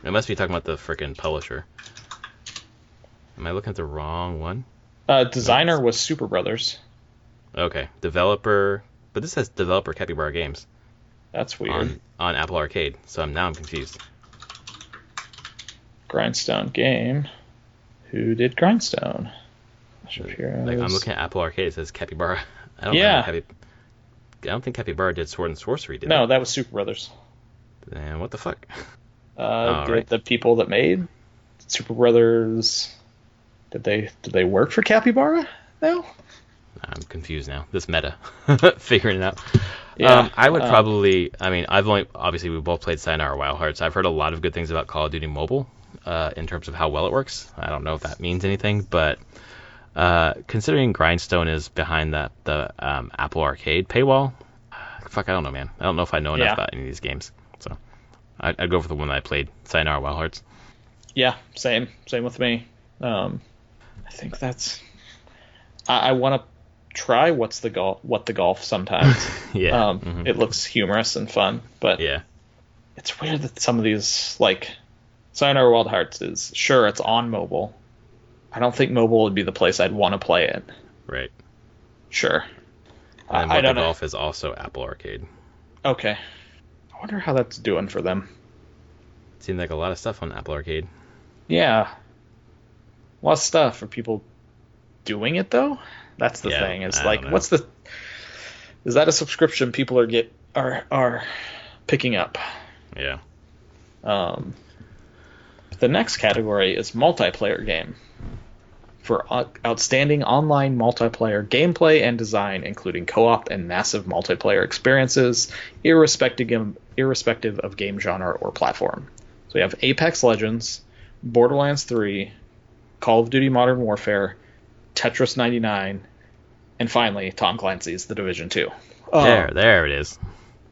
It must be talking about the frickin' publisher. Am I looking at the wrong one? Designer was Super Brothers. Okay. Developer... But this says developer Capybara Games. That's weird. On Apple Arcade. So I'm confused. Grindstone game. Who did Grindstone? I'm looking at Apple Arcade. It says Capybara. I don't think Capybara did Sword and Sorcery, did No, that was Super Brothers. And what the fuck? The people that made Super Brothers, did they work for Capybara now? I'm confused now. This meta. Figuring it out. Yeah. I would probably... obviously we both played Sayonara Wild Hearts. I've heard a lot of good things about Call of Duty Mobile in terms of how well it works. I don't know if that means anything, but... considering Grindstone is behind the Apple Arcade paywall, I don't know, man. I don't know if I know enough about any of these games. So I'd go for the one that I played, Sayonara Wild Hearts. Yeah, same with me. I think that's... I want to try What the Golf sometimes. Yeah. It looks humorous and fun, but it's weird that some of these, like Sayonara Wild Hearts is, sure, it's on mobile. I don't think mobile would be the place I'd want to play it. Right. Sure. And What the Golf is also Apple Arcade. Okay. I wonder how that's doing for them. Seemed like a lot of stuff on Apple Arcade. Yeah. A lot of stuff. Are people doing it, though? That's the thing. It's like, is that a subscription people are picking up? Yeah. The next category is multiplayer game. For outstanding online multiplayer gameplay and design, including co-op and massive multiplayer experiences, irrespective of game genre or platform. So we have Apex Legends, Borderlands 3, Call of Duty Modern Warfare, Tetris 99, and finally Tom Clancy's The Division 2. There it is.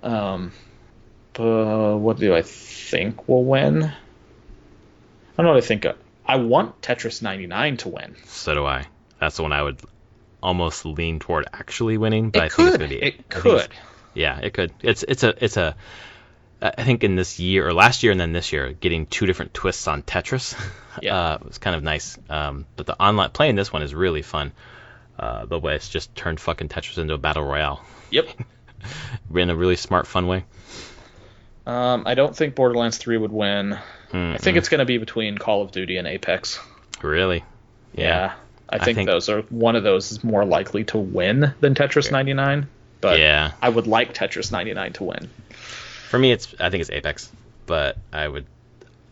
What do I think will win? I don't know what I think. I want Tetris 99 to win. So do I. That's the one I would almost lean toward actually winning, but It could. Yeah, it could. It's a I think in this year or last year and then this year, getting two different twists on Tetris was kind of nice. But the online playing this one is really fun. The way it's just turned fucking Tetris into a battle royale. Yep. In a really smart, fun way. I don't think Borderlands 3 would win. I think it's going to be between Call of Duty and Apex. Really? Yeah. I think one of those is more likely to win than Tetris 99. But I would like Tetris 99 to win. For me, I think it's Apex, but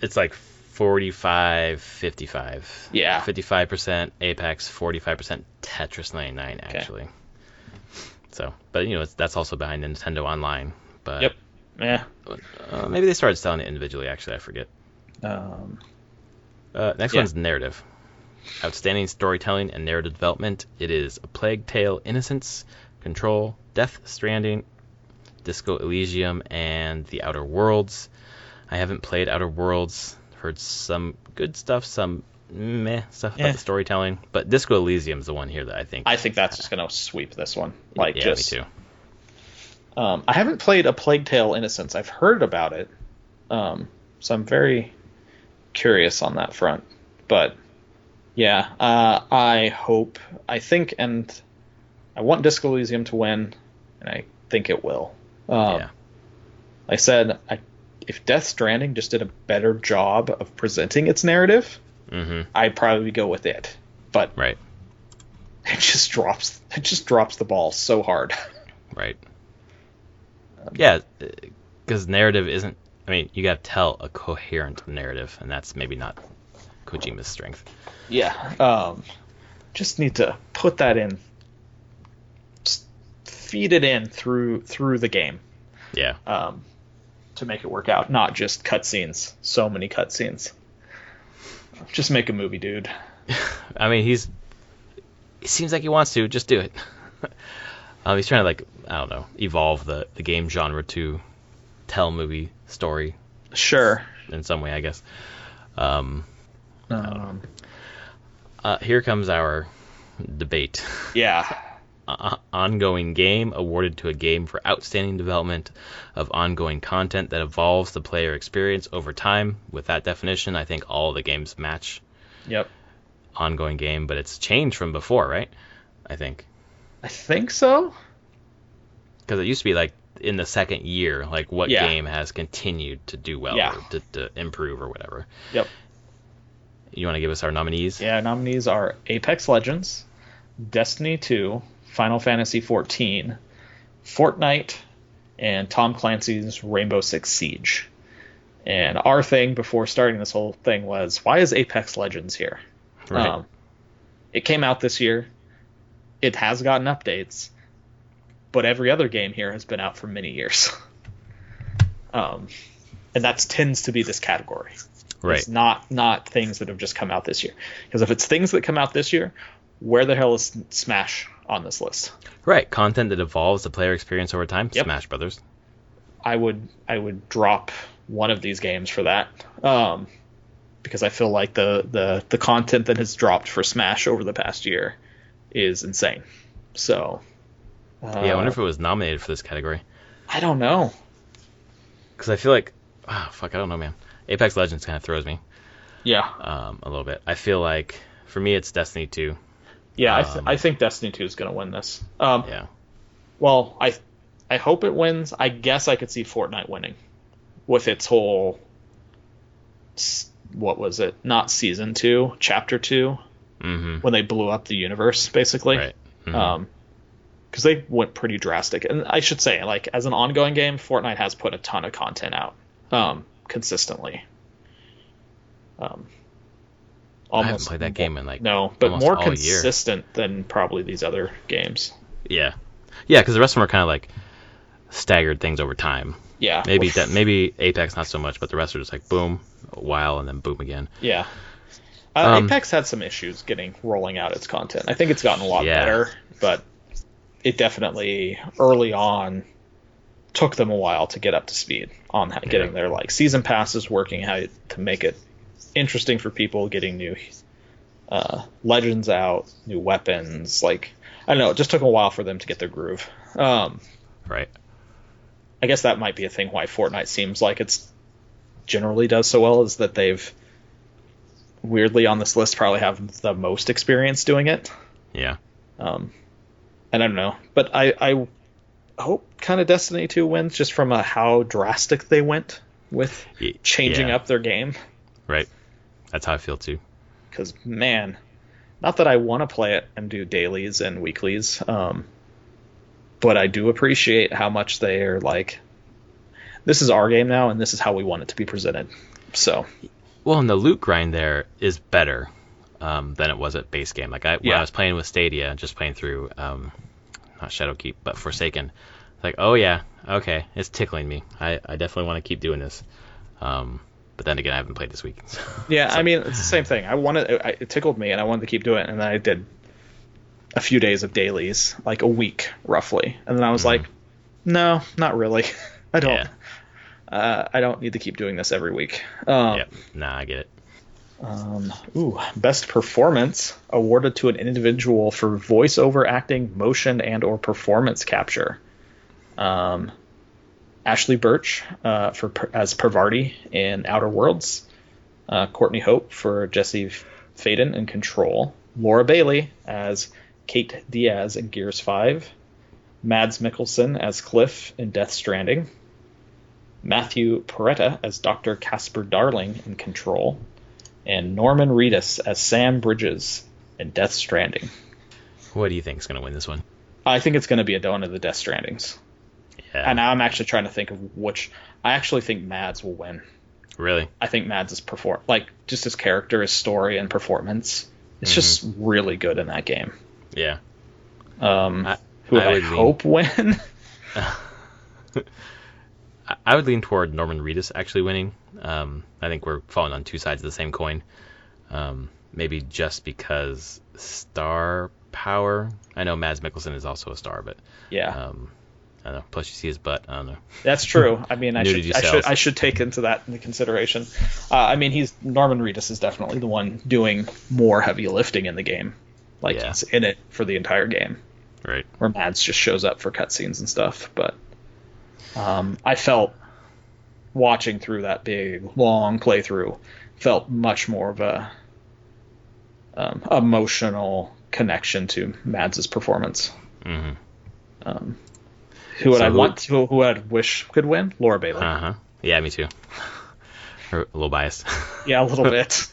it's like 45-55. Yeah. 55% Apex, 45% Tetris 99, actually. Okay. So, but that's also behind Nintendo Online. But yep. Yeah. Maybe they started selling it individually. Actually, I forget. Next one's narrative. Outstanding storytelling and narrative development. It is A Plague Tale: Innocence, Control, Death Stranding, Disco Elysium, and The Outer Worlds. I haven't played Outer Worlds. Heard some good stuff, some meh stuff about the storytelling. But Disco Elysium is the one here that I think that's just gonna sweep this one. Me too. I haven't played A Plague Tale: Innocence. I've heard about it, so I'm very curious on that front. But yeah, I want Disco Elysium to win, and I think it will. I said, if Death Stranding just did a better job of presenting its narrative, I'd probably go with it. But right. it just drops the ball so hard. Right. Yeah, because narrative isn't. I mean, you got to tell a coherent narrative, and that's maybe not Kojima's strength. Yeah. Just need to put that in. Just feed it in through the game. Yeah. To make it work out, not just cutscenes. So many cutscenes. Just make a movie, dude. I mean, it seems like he wants to. Just do it. He's trying to evolve the game genre to tell movie story. Sure. In some way, I guess. Here comes our debate. Yeah. Ongoing game awarded to a game for outstanding development of ongoing content that evolves the player experience over time. With that definition, I think all the games match. Yep. Ongoing game, but it's changed from before, right? I think so. Because it used to be in the second year, what game has continued to do well or to improve or whatever. Yep. You want to give us our nominees? Yeah, nominees are Apex Legends, Destiny 2, Final Fantasy XIV, Fortnite, and Tom Clancy's Rainbow Six Siege. And our thing before starting this whole thing was, why is Apex Legends here? Right. It came out this year. It has gotten updates, but every other game here has been out for many years. And that tends to be this category. Right. It's not things that have just come out this year. Because if it's things that come out this year, where the hell is Smash on this list? Right. Content that evolves the player experience over time. Yep. Smash Brothers. I would drop one of these games for that. Because I feel like the content that has dropped for Smash over the past year is insane. So I wonder if it was nominated for this category. I don't know. Because I feel like I don't know, man. Apex Legends kind of throws me. Yeah. A little bit. I feel like for me it's Destiny 2. Yeah, I think Destiny 2 is going to win this. Yeah. Well, I hope it wins. I guess I could see Fortnite winning with its whole, what was it? Not season 2, chapter 2, when they blew up the universe, basically. Right. Because they went pretty drastic. And I should say, as an ongoing game, Fortnite has put a ton of content out consistently. I haven't played that game in no, but more consistent than probably these other games. Yeah, because the rest of them are kind of staggered things over time. Yeah, maybe Apex not so much, but the rest are just boom a while and then boom again. Yeah, Apex had some issues rolling out its content. I think it's gotten a lot better, but it definitely early on took them a while to get up to speed on getting their season passes working, how to make it interesting for people, getting new legends out, new weapons. I don't know, it just took a while for them to get their groove. Right. I guess that might be a thing why Fortnite seems like it's generally does so well, is that they've weirdly on this list probably have the most experience doing it. Yeah. And I don't know, but I hope kind of Destiny 2 wins just from how drastic they went with changing up their game. Right. That's how I feel too. Because, man, not that I want to play it and do dailies and weeklies, but I do appreciate how much they're this is our game now, and this is how we want it to be presented. So. Well, and the loot grind there is better than it was at base game. Like when I was playing with Stadia, just playing through not Shadowkeep, but Forsaken. Like, oh yeah, okay, it's tickling me. I definitely want to keep doing this. But then again, I haven't played this week. Yeah, so. I mean, it's the same thing. It tickled me, and I wanted to keep doing it, and then I did a few days of dailies, like a week roughly, and then I was like, no, not really. I don't. Yeah. I don't need to keep doing this every week. Nah, I get it. Best performance awarded to an individual for voiceover acting, motion, and/or performance capture. Ashley Birch as Parvati in Outer Worlds. Courtney Hope for Jesse Faden in Control. Laura Bailey as Kate Diaz in Gears 5. Mads Mikkelsen as Cliff in Death Stranding. Matthew Peretta as Dr. Casper Darling in Control. And Norman Reedus as Sam Bridges in Death Stranding. What do you think is going to win this one? I think it's going to be one of the Death Strandings. Yeah. And now I'm actually trying to think of which. I actually think Mads will win. Really? I think Mads is just his character, his story, and performance. It's just really good in that game. Yeah. Who I hope win? I would lean toward Norman Reedus actually winning. I think we're falling on two sides of the same coin. Maybe just because star power. I know Mads Mikkelsen is also a star, but yeah. I don't know. Plus, you see his butt. I don't know. That's true. I mean, I should take into consideration. I mean, Norman Reedus is definitely the one doing more heavy lifting in the game. He's in it for the entire game. Right. Where Mads just shows up for cutscenes and stuff. But I felt watching through that big long playthrough felt much more of a emotional connection to Mads' performance. Mm-hmm. Who I'd wish could win? Laura Bailey. Yeah, me too. A little biased. Yeah, a little bit.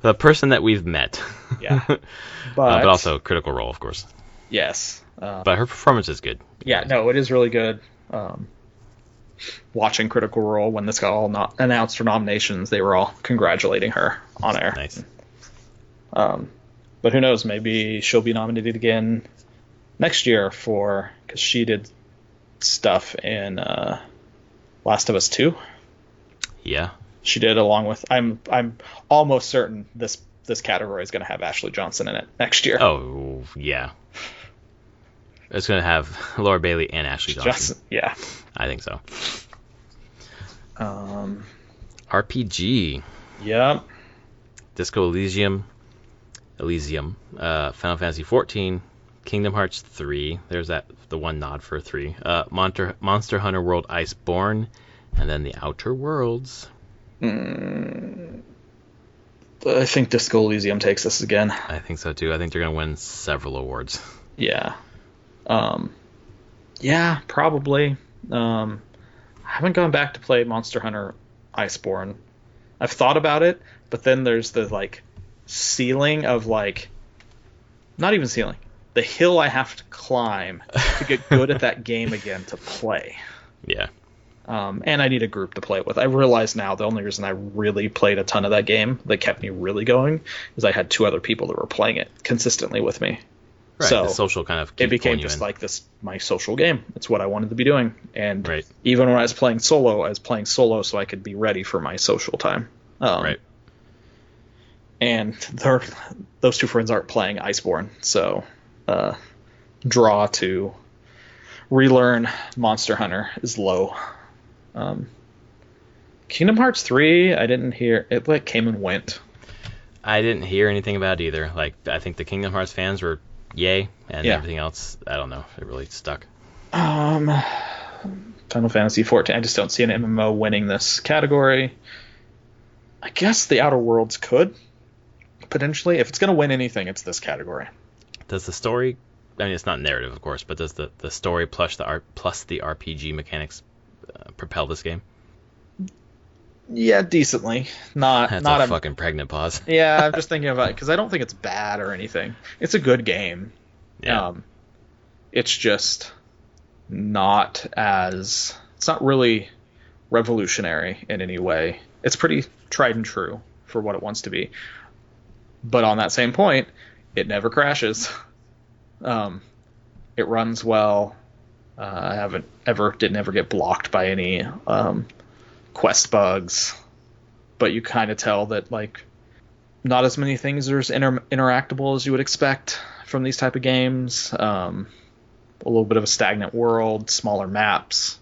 The person that we've met. Yeah. But also Critical Role, of course. Yes. But her performance is good. Yeah, no, it is really good. Watching Critical Role, when this got all announced for nominations, they were all congratulating her on air. Nice. But who knows? Maybe she'll be nominated again next year because she did stuff in Last of Us 2. Yeah. She did, along with I'm almost certain this category is going to have Ashley Johnson in it next year. Oh, yeah. It's going to have Laura Bailey and Ashley Johnson. Yeah. I think so. RPG. Yep. Disco Elysium, Final Fantasy 14, Kingdom Hearts 3. There's the one nod for 3. Monster Hunter World Iceborne, and then the Outer Worlds. I think Disco Elysium takes this again. I think so too. I think they're going to win several awards. Yeah. Yeah, probably. I haven't gone back to play Monster Hunter Iceborne. I've thought about it, but then there's the ceiling of not even ceiling, the hill I have to climb to get good at that game again to play. Yeah. And I need a group to play it with. I realize now the only reason I really played a ton of that game that kept me really going is I had 2 other people that were playing it consistently with me. Right, so the social kind of it became just my social game. It's what I wanted to be doing. And even when I was playing solo so I could be ready for my social time. Right. And those 2 friends aren't playing Iceborne, so draw to relearn Monster Hunter is low. Kingdom Hearts 3, I didn't hear it. Came and went. I didn't hear anything about it either. I think the Kingdom Hearts fans were yay, and everything else, I don't know. It really stuck. Final Fantasy 14. I just don't see an MMO winning this category. I guess the Outer Worlds could potentially. If it's going to win anything, it's this category. Does the story? I mean, it's not narrative, of course, but does the story plus the RPG mechanics propel this game? Yeah, decently. That's not a fucking pregnant pause. Yeah, I'm just thinking about it because I don't think it's bad or anything. It's a good game. Yeah. It's just it's not really revolutionary in any way It's pretty tried and true for what it wants to be. But on that same point, it never crashes. It runs well. I didn't ever get blocked by any quest bugs. But you kind of tell that, like, not as many things are as interactable as you would expect from these type of games. A little bit of a stagnant world, smaller maps.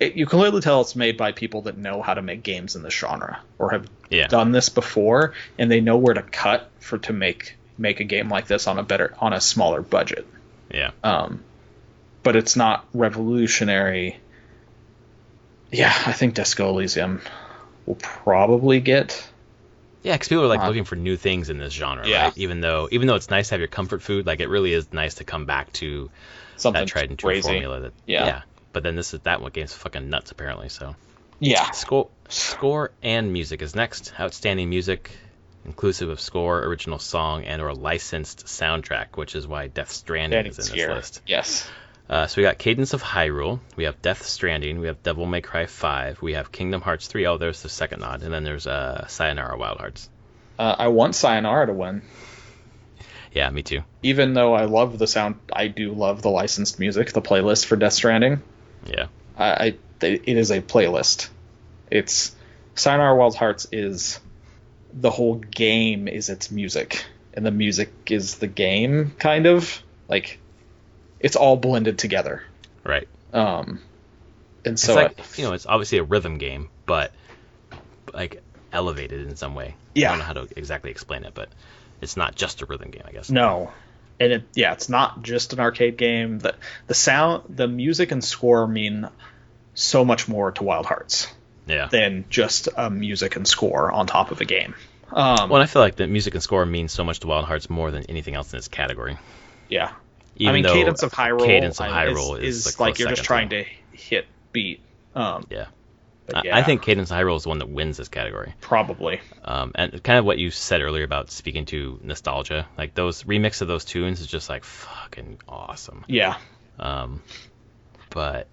You can clearly tell it's made by people that know how to make games in this genre or have done this before, and they know where to cut to make a game like this on a smaller budget. Yeah. But it's not revolutionary. Yeah, I think Disco Elysium will probably get. Yeah, because people are like looking for new things in this genre, right? Even though it's nice to have your comfort food, like it really is nice to come back to something that tried and true formula. But then that one game's fucking nuts apparently. So yeah, score and music is next. Outstanding music, inclusive of score, original song, and/or licensed soundtrack, which is why Death Stranding is in this list. Yes. So we got Cadence of Hyrule, we have Death Stranding, we have Devil May Cry 5, we have Kingdom Hearts 3. Oh, there's the second nod, and then there's Sayonara Wild Hearts. I want Sayonara to win. Yeah, me too. Even though I love the sound, I do love the licensed music, the playlist for Death Stranding. Yeah. It is a playlist. It's Sayonara Wild Hearts is the whole game is its music, and the music is the game, kind of like it's all blended together. Right. And it's so like, it's obviously a rhythm game, but like elevated in some way. Yeah. I don't know how to exactly explain it, but it's not just a rhythm game, I guess. No. And it's not just an arcade game. The sound, the music and score mean so much more to Wild Hearts than just a music and score on top of a game. Well, I feel like the music and score means so much to Wild Hearts more than anything else in its category. Yeah. Even Cadence of Hyrule is like you're just trying to hit beat. Yeah. I think Cadence of Hyrule is the one that wins this category. Probably. And kind of what you said earlier about speaking to nostalgia, like those remix of those tunes is just like fucking awesome. Yeah. But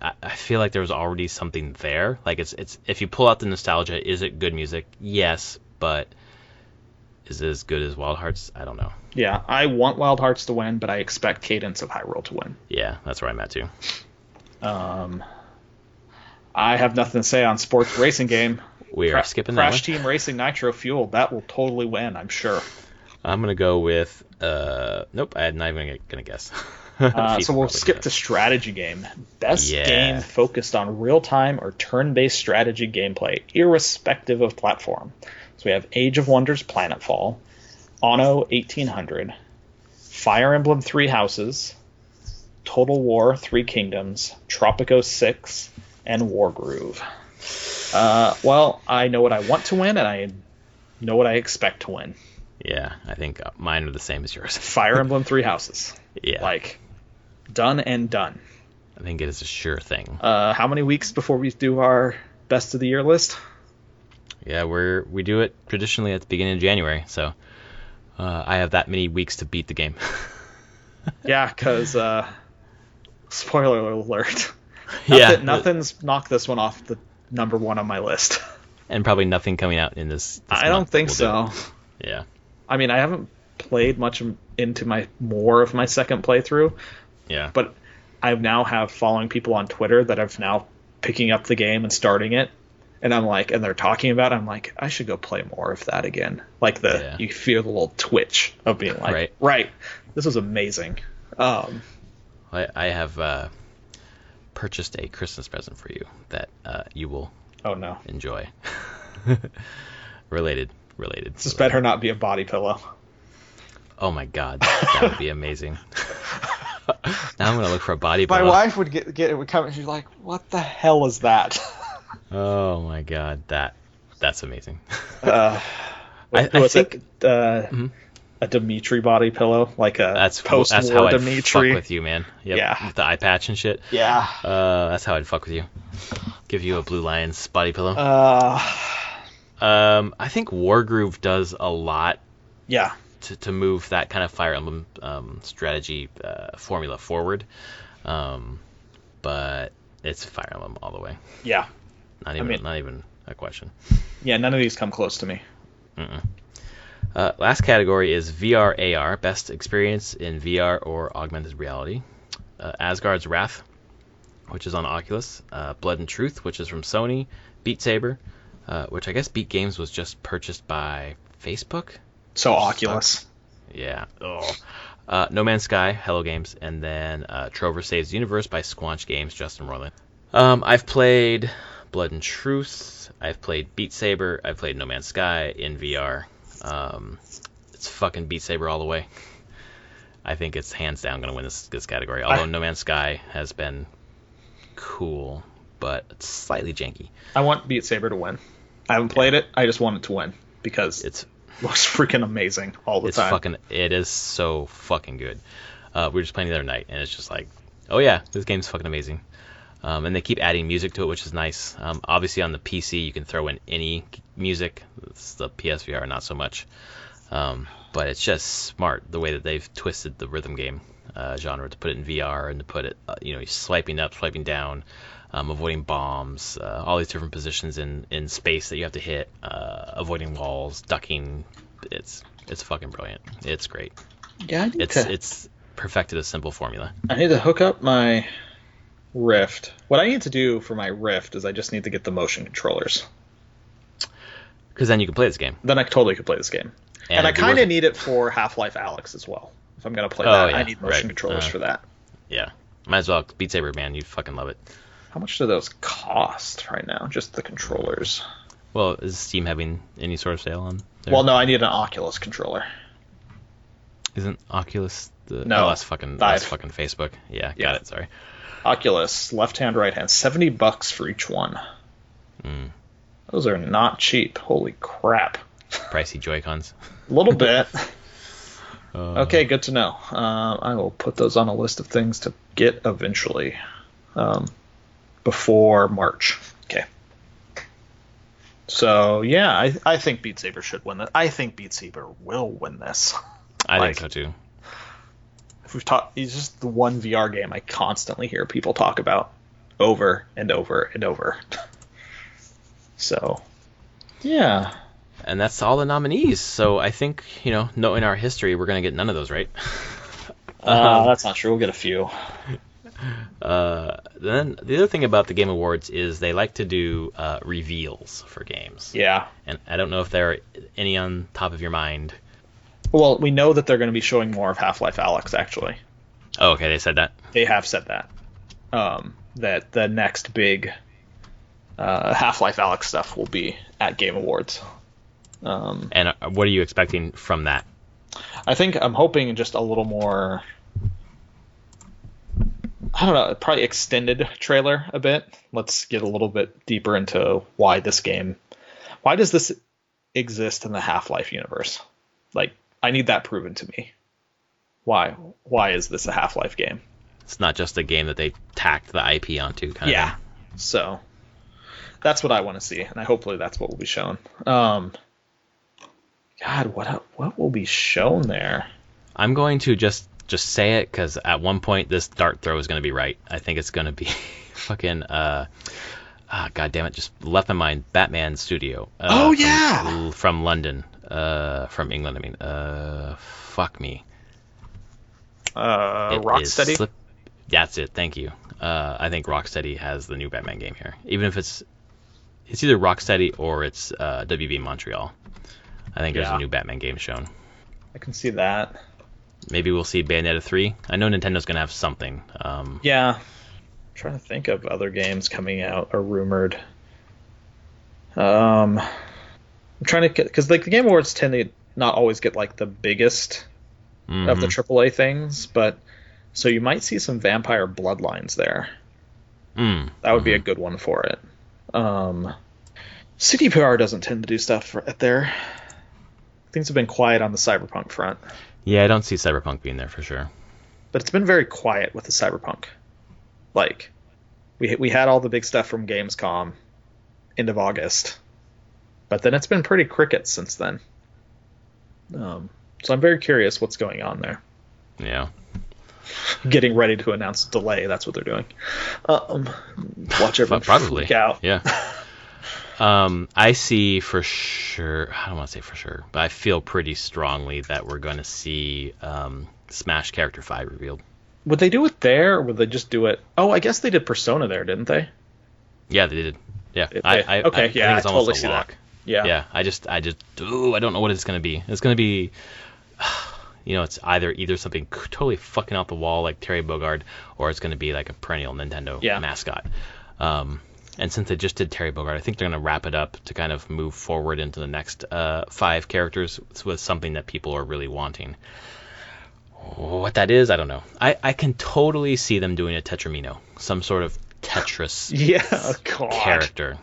I feel like there was already something there. Like it's if you pull out the nostalgia, is it good music? Yes, but is it as good as Wild Hearts? I don't know. Yeah, I want Wild Hearts to win, but I expect Cadence of Hyrule to win. Yeah, that's where I'm at too. I have nothing to say on sports racing game. We are skipping that one. Crash Team Racing Nitro Fuel. That will totally win, I'm sure. I'm going to go with... nope, I'm not even going to guess. So we'll skip to strategy game. Best game focused on real-time or turn-based strategy gameplay, irrespective of platform. So we have Age of Wonders Planetfall, Anno 1800, Fire Emblem Three Houses, Total War Three Kingdoms, Tropico 6, and Wargroove. Well, I know what I want to win, and I know what I expect to win. Yeah, I think mine are the same as yours. Fire Emblem Three Houses. Yeah. Like, done and done. I think it is a sure thing. How many weeks before we do our best of the year list? Yeah, we do it traditionally at the beginning of January, so I have that many weeks to beat the game. Yeah, because spoiler alert. Nothing's knocked this one off the number one on my list. And probably nothing coming out in this I don't think so. Yeah. I mean, I haven't played much into more of my second playthrough. Yeah. But I now have following people on Twitter that are now picking up the game and starting it. And I'm like, and they're talking about it, I'm like, I should go play more of that again. Like you feel the little twitch of being like, right, this was amazing. I have purchased a Christmas present for you that you will enjoy. Related. This better not be a body pillow. Oh my god, that would be amazing. Now I'm gonna look for a body pillow. My wife would get it would come and she's like, what the hell is that? Oh my god, that's amazing. I think a Dimitri body pillow, like a post-war that's how I'd Dimitri. Fuck with you, man. Yep, yeah, with the eye patch and shit. Yeah, that's how I'd fuck with you. Give you a Blue Lions body pillow. I think Wargroove does a lot. Yeah. To move that kind of Fire Emblem strategy formula forward, but it's Fire Emblem all the way. Yeah. Not even a question. Yeah, none of these come close to me. Mm-mm. Last category is VR AR, best experience in VR or augmented reality. Asgard's Wrath, which is on Oculus. Blood and Truth, which is from Sony. Beat Saber, which I guess Beat Games was just purchased by Facebook. So Oculus. Yeah. Oh. No Man's Sky, Hello Games, and then Trover Saves the Universe by Squanch Games, Justin Roiland. I've played Blood and Truth. I've played Beat Saber. I've played No Man's Sky in VR. It's fucking Beat Saber all the way. I think it's hands down going to win this category. Although No Man's Sky has been cool, but it's slightly janky. I want Beat Saber to win. I haven't played it. I just want it to win because it looks freaking amazing all the time. It is so fucking good. We were just playing the other night, and it's just like, oh yeah, this game's fucking amazing. And they keep adding music to it, which is nice. Obviously on the PC, you can throw in any music. It's the PSVR, not so much. But it's just smart the way that they've twisted the rhythm game genre to put it in VR and to put it, swiping up, swiping down, avoiding bombs, all these different positions in space that you have to hit, avoiding walls, ducking. It's fucking brilliant. It's great. Yeah, it's perfected a simple formula. I need to hook up my Rift. What I need to do for my Rift is I just need to get the motion controllers. Because then you can play this game. Then I totally could play this game. And I kind of need it for Half-Life Alyx as well. If I'm going to play that, I need motion controllers for that. Yeah. Might as well. Beat Saber, man. You'd fucking love it. How much do those cost right now? Just the controllers. Well, is Steam having any sort of sale on there? Well, no, I need an Oculus controller. Isn't Oculus the... No. Oh, that's fucking Facebook. Yeah, got it. Sorry. Oculus, left hand, right hand. $70 for each one. Mm. Those are not cheap. Holy crap. Pricey Joy-Cons. A little bit. Okay, good to know. I will put those on a list of things to get eventually. Before March. Okay. So, yeah, I think Beat Saber should win this. I think Beat Saber will win this. I think so, too. It's just the one VR game I constantly hear people talk about over and over and over. So, yeah. And that's all the nominees. So I think, knowing our history, we're going to get none of those, right? That's not true. We'll get a few. Then the other thing about the Game Awards is they like to do reveals for games. Yeah. And I don't know if there are any on top of your mind. Well, we know that they're going to be showing more of Half-Life Alyx, actually. Oh, okay. They said that? They have said that. That the next big Half-Life Alyx stuff will be at Game Awards. And what are you expecting from that? I'm hoping just a little more, I don't know, probably extended trailer a bit. Let's get a little bit deeper into why does this exist in the Half-Life universe? Like, I need that proven to me. Why is this a Half-Life game? It's not just a game that they tacked the IP onto, kind of. Yeah. So that's what I want to see, and hopefully that's what will be shown. God, what will be shown there? I'm going to just say it because at one point this dart throw is going to be right. I think it's going to be fucking God damn it, just left my mind. Batman Studio. From London, from England. I mean, fuck me. Rocksteady. That's it. Thank you. I think Rocksteady has the new Batman game here, even if it's either Rocksteady or it's WB Montreal. I think there's a new Batman game shown. I can see that. Maybe we'll see Bayonetta 3. I know Nintendo's going to have something. Yeah. I'm trying to think of other games coming out or rumored. I'm trying to get... Because the Game Awards tend to not always get the biggest of the AAA things, but... So you might see some Vampire Bloodlines there. That would be a good one for it. CDPR doesn't tend to do stuff at there. Things have been quiet on the Cyberpunk front. Yeah, I don't see Cyberpunk being there for sure. But it's been very quiet with the Cyberpunk. We had all the big stuff from Gamescom end of August. But then it's been pretty crickets since then. So I'm very curious what's going on there. Yeah. Getting ready to announce a delay, that's what they're doing. Watch everyone freak out. Yeah. I see for sure. I don't want to say for sure, but I feel pretty strongly that we're going to see Smash Character 5 revealed. Would they do it there, or would they just do it? Oh, I guess they did Persona there, didn't they? Yeah, they did. Yeah, I think it's totally see that. Yeah, I don't know what it's going to be. It's going to be, it's either something totally fucking out the wall like Terry Bogard, or it's going to be like a perennial Nintendo mascot. And since they just did Terry Bogard, I think they're going to wrap it up to kind of move forward into the next 5 characters with something that people are really wanting. What that is, I don't know. I can totally see them doing a Tetramino, some sort of Tetris character.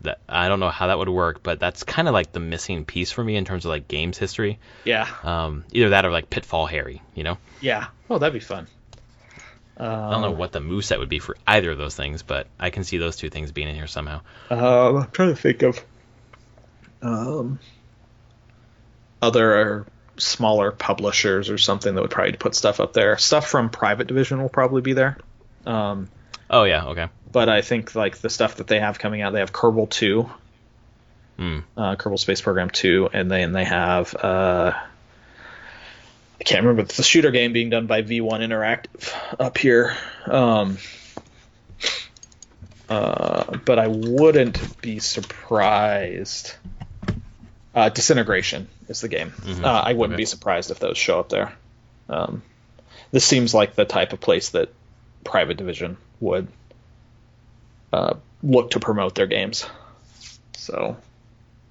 That I don't know how that would work, but that's kind of like the missing piece for me in terms of like games history. Yeah. Either that or like Pitfall Harry, Yeah. Oh, that'd be fun. I don't know what the moveset would be for either of those things, but I can see those two things being in here somehow. I'm trying to think of other smaller publishers or something that would probably put stuff up there. Stuff from Private Division will probably be there. Oh yeah, okay. But I think like the stuff that they have coming out, they have Kerbal 2, Kerbal Space Program 2, and then they have I can't remember, it's the shooter game being done by V1 Interactive up here. But I wouldn't be surprised. Disintegration is the game. I wouldn't be surprised if those show up there. This seems like the type of place that Private Division would look to promote their games. So,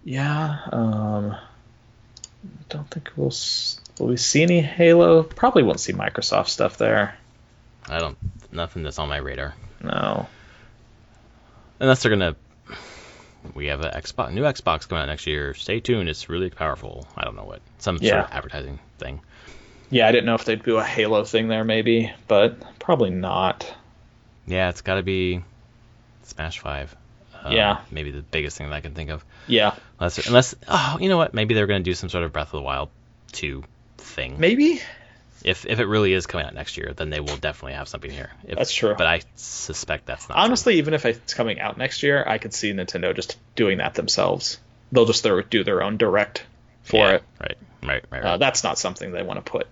yeah. Don't think will we see any Halo? Probably won't see Microsoft stuff there. Nothing that's on my radar. No. Unless they're gonna. We have a new Xbox coming out next year. Stay tuned. It's really powerful. I don't know what. Some sort of advertising thing. Yeah, I didn't know if they'd do a Halo thing there, maybe, but probably not. Yeah, it's got to be Smash 5. Maybe the biggest thing that I can think of. Yeah. Unless, you know what? Maybe they're going to do some sort of Breath of the Wild 2 thing. Maybe. If it really is coming out next year, then they will definitely have something here. That's true. But I suspect that's not honestly true. Even if it's coming out next year, I could see Nintendo just doing that themselves. They'll just do their own direct for it. Right. That's not something they want to put.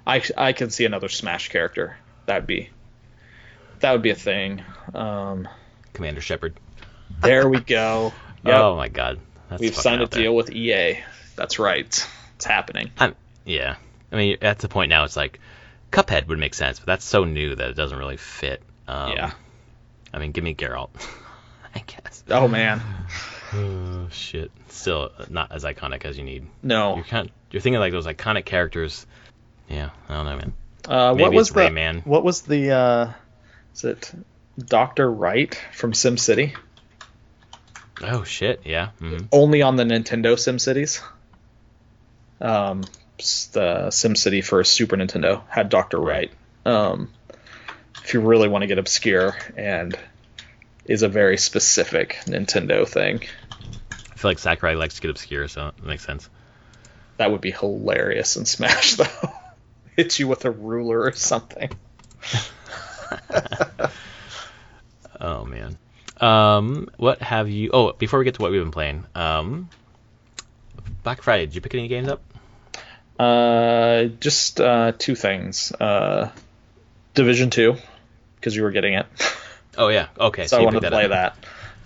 I can see another Smash character. That would be a thing. Commander Shepard. There we go. Yep. Oh my God. We've signed a deal with EA. That's right. It's happening. Yeah. I mean, at the point now, it's like Cuphead would make sense, but that's so new that it doesn't really fit. I mean, give me Geralt, I guess. Oh man. Oh shit. Still not as iconic as you need. No. You're thinking like those iconic characters. Yeah, I don't know, man. What was the Rayman. What was the? Is it Dr. Wright from SimCity? Oh shit! Yeah. Mm-hmm. Only on the Nintendo SimCities. The SimCity for Super Nintendo had Dr. Wright. If you really want to get obscure, and is a very specific Nintendo thing. I feel like Sakurai likes to get obscure, so it makes sense. That would be hilarious in Smash, though. Hit you with a ruler or something. Oh man. What have you? Oh, before we get to what we've been playing, Black Friday. Did you pick any games up? Just 2 things. Division 2, because you were getting it. Oh yeah. Okay. So I wanted to play that.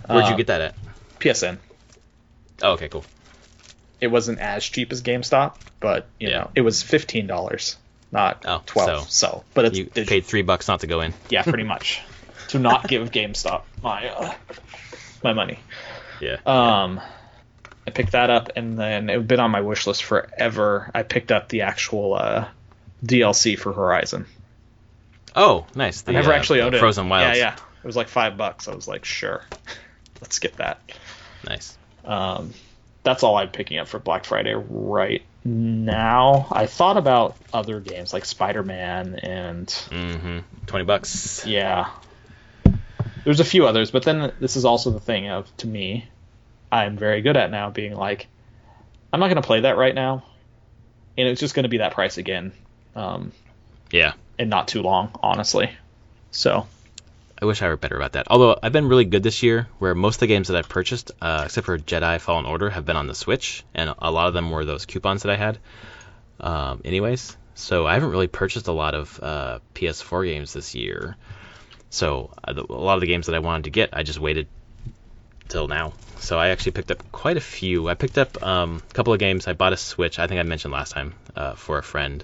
Where'd you get that at? PSN. Oh, okay, cool. It wasn't as cheap as GameStop, but you know, it was $15, not $12. So, but it's paid $3 not to go in. Yeah, pretty much. To not give GameStop my money. Yeah. I picked that up, and then it had been on my wish list forever. I picked up the actual DLC for Horizon. Oh, nice. I never actually owned it. Frozen Wilds. Yeah. It was like $5. I was like, sure, let's get that. Nice. That's all I'm picking up for Black Friday right now. I thought about other games like Spider-Man and $20. Yeah. There's a few others, but then this is also the thing of, to me, I'm very good at now being like, I'm not going to play that right now, and it's just going to be that price again. Yeah. And not too long, honestly. So. I wish I were better about that. Although I've been really good this year, where most of the games that I've purchased, except for Jedi Fallen Order, have been on the Switch, and a lot of them were those coupons that I had. Anyways, so I haven't really purchased a lot of PS4 games this year. So a lot of the games that I wanted to get, I just waited till now. So I actually picked up quite a few. I picked up a couple of games. I bought a Switch, I think I mentioned last time, for a friend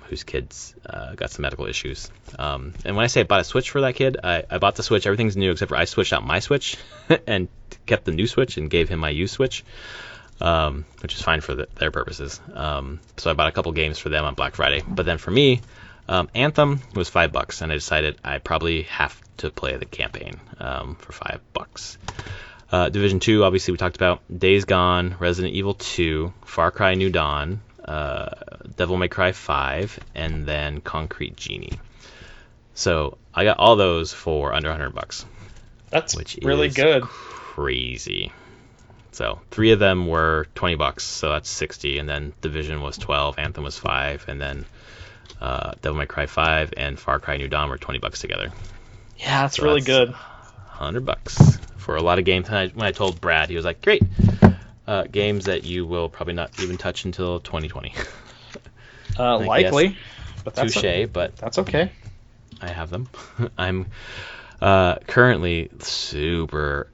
whose kids got some medical issues. And when I say I bought a Switch for that kid, I bought the Switch. Everything's new except for I switched out my Switch and kept the new Switch and gave him my used Switch, which is fine for their purposes. So I bought a couple games for them on Black Friday. But then for me, Anthem was $5, and I decided I probably have to play the campaign for $5. Division 2, obviously we talked about. Days Gone, Resident Evil 2, Far Cry New Dawn, Devil May Cry 5, and then Concrete Genie. So I got all those for under $100. That's which really is good. Crazy. So 3 of them were $20, so that's $60, and then Division was $12, Anthem was $5, and then Devil May Cry 5 and Far Cry New Dawn were $20 together. Yeah, that's really good. $100 for a lot of games. And when I told Brad, he was like, "Great, games that you will probably not even touch until 2020." Likely, but that's touche, but that's okay. I have them. I'm currently super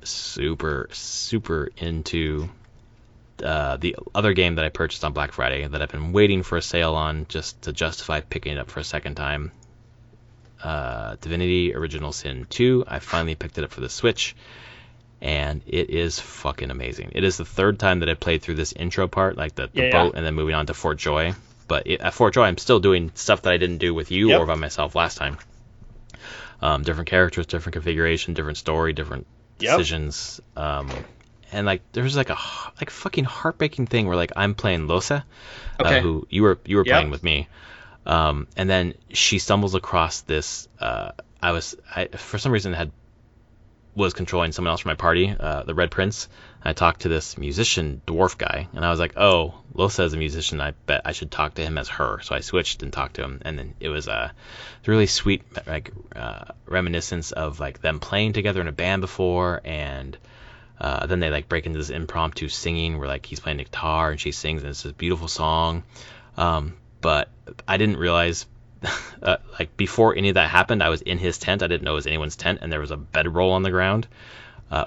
into the other game that I purchased on Black Friday that I've been waiting for a sale on just to justify picking it up for a second time. Divinity Original Sin 2. I finally picked it up for the Switch, and it is fucking amazing. It is the third time that I played through this intro part, like the boat, and then moving on to Fort Joy. But at Fort Joy, I'm still doing stuff that I didn't do with you or by myself last time. Different characters, different configuration, different story, different decisions. And like there's like a fucking heartbreaking thing where like I'm playing Losa, who you were playing with me, and then she stumbles across this. I for some reason was controlling someone else from my party, the Red Prince. I talked to this musician dwarf guy, and I was like, "Oh, Losa is a musician. I bet I should talk to him as her." So I switched and talked to him, and then it was a really sweet reminiscence of like them playing together in a band before, and then they like break into this impromptu singing where like he's playing the guitar and she sings, and it's this beautiful song. But I didn't realize like before any of that happened, I was in his tent. I didn't know it was anyone's tent, and there was a bedroll on the ground,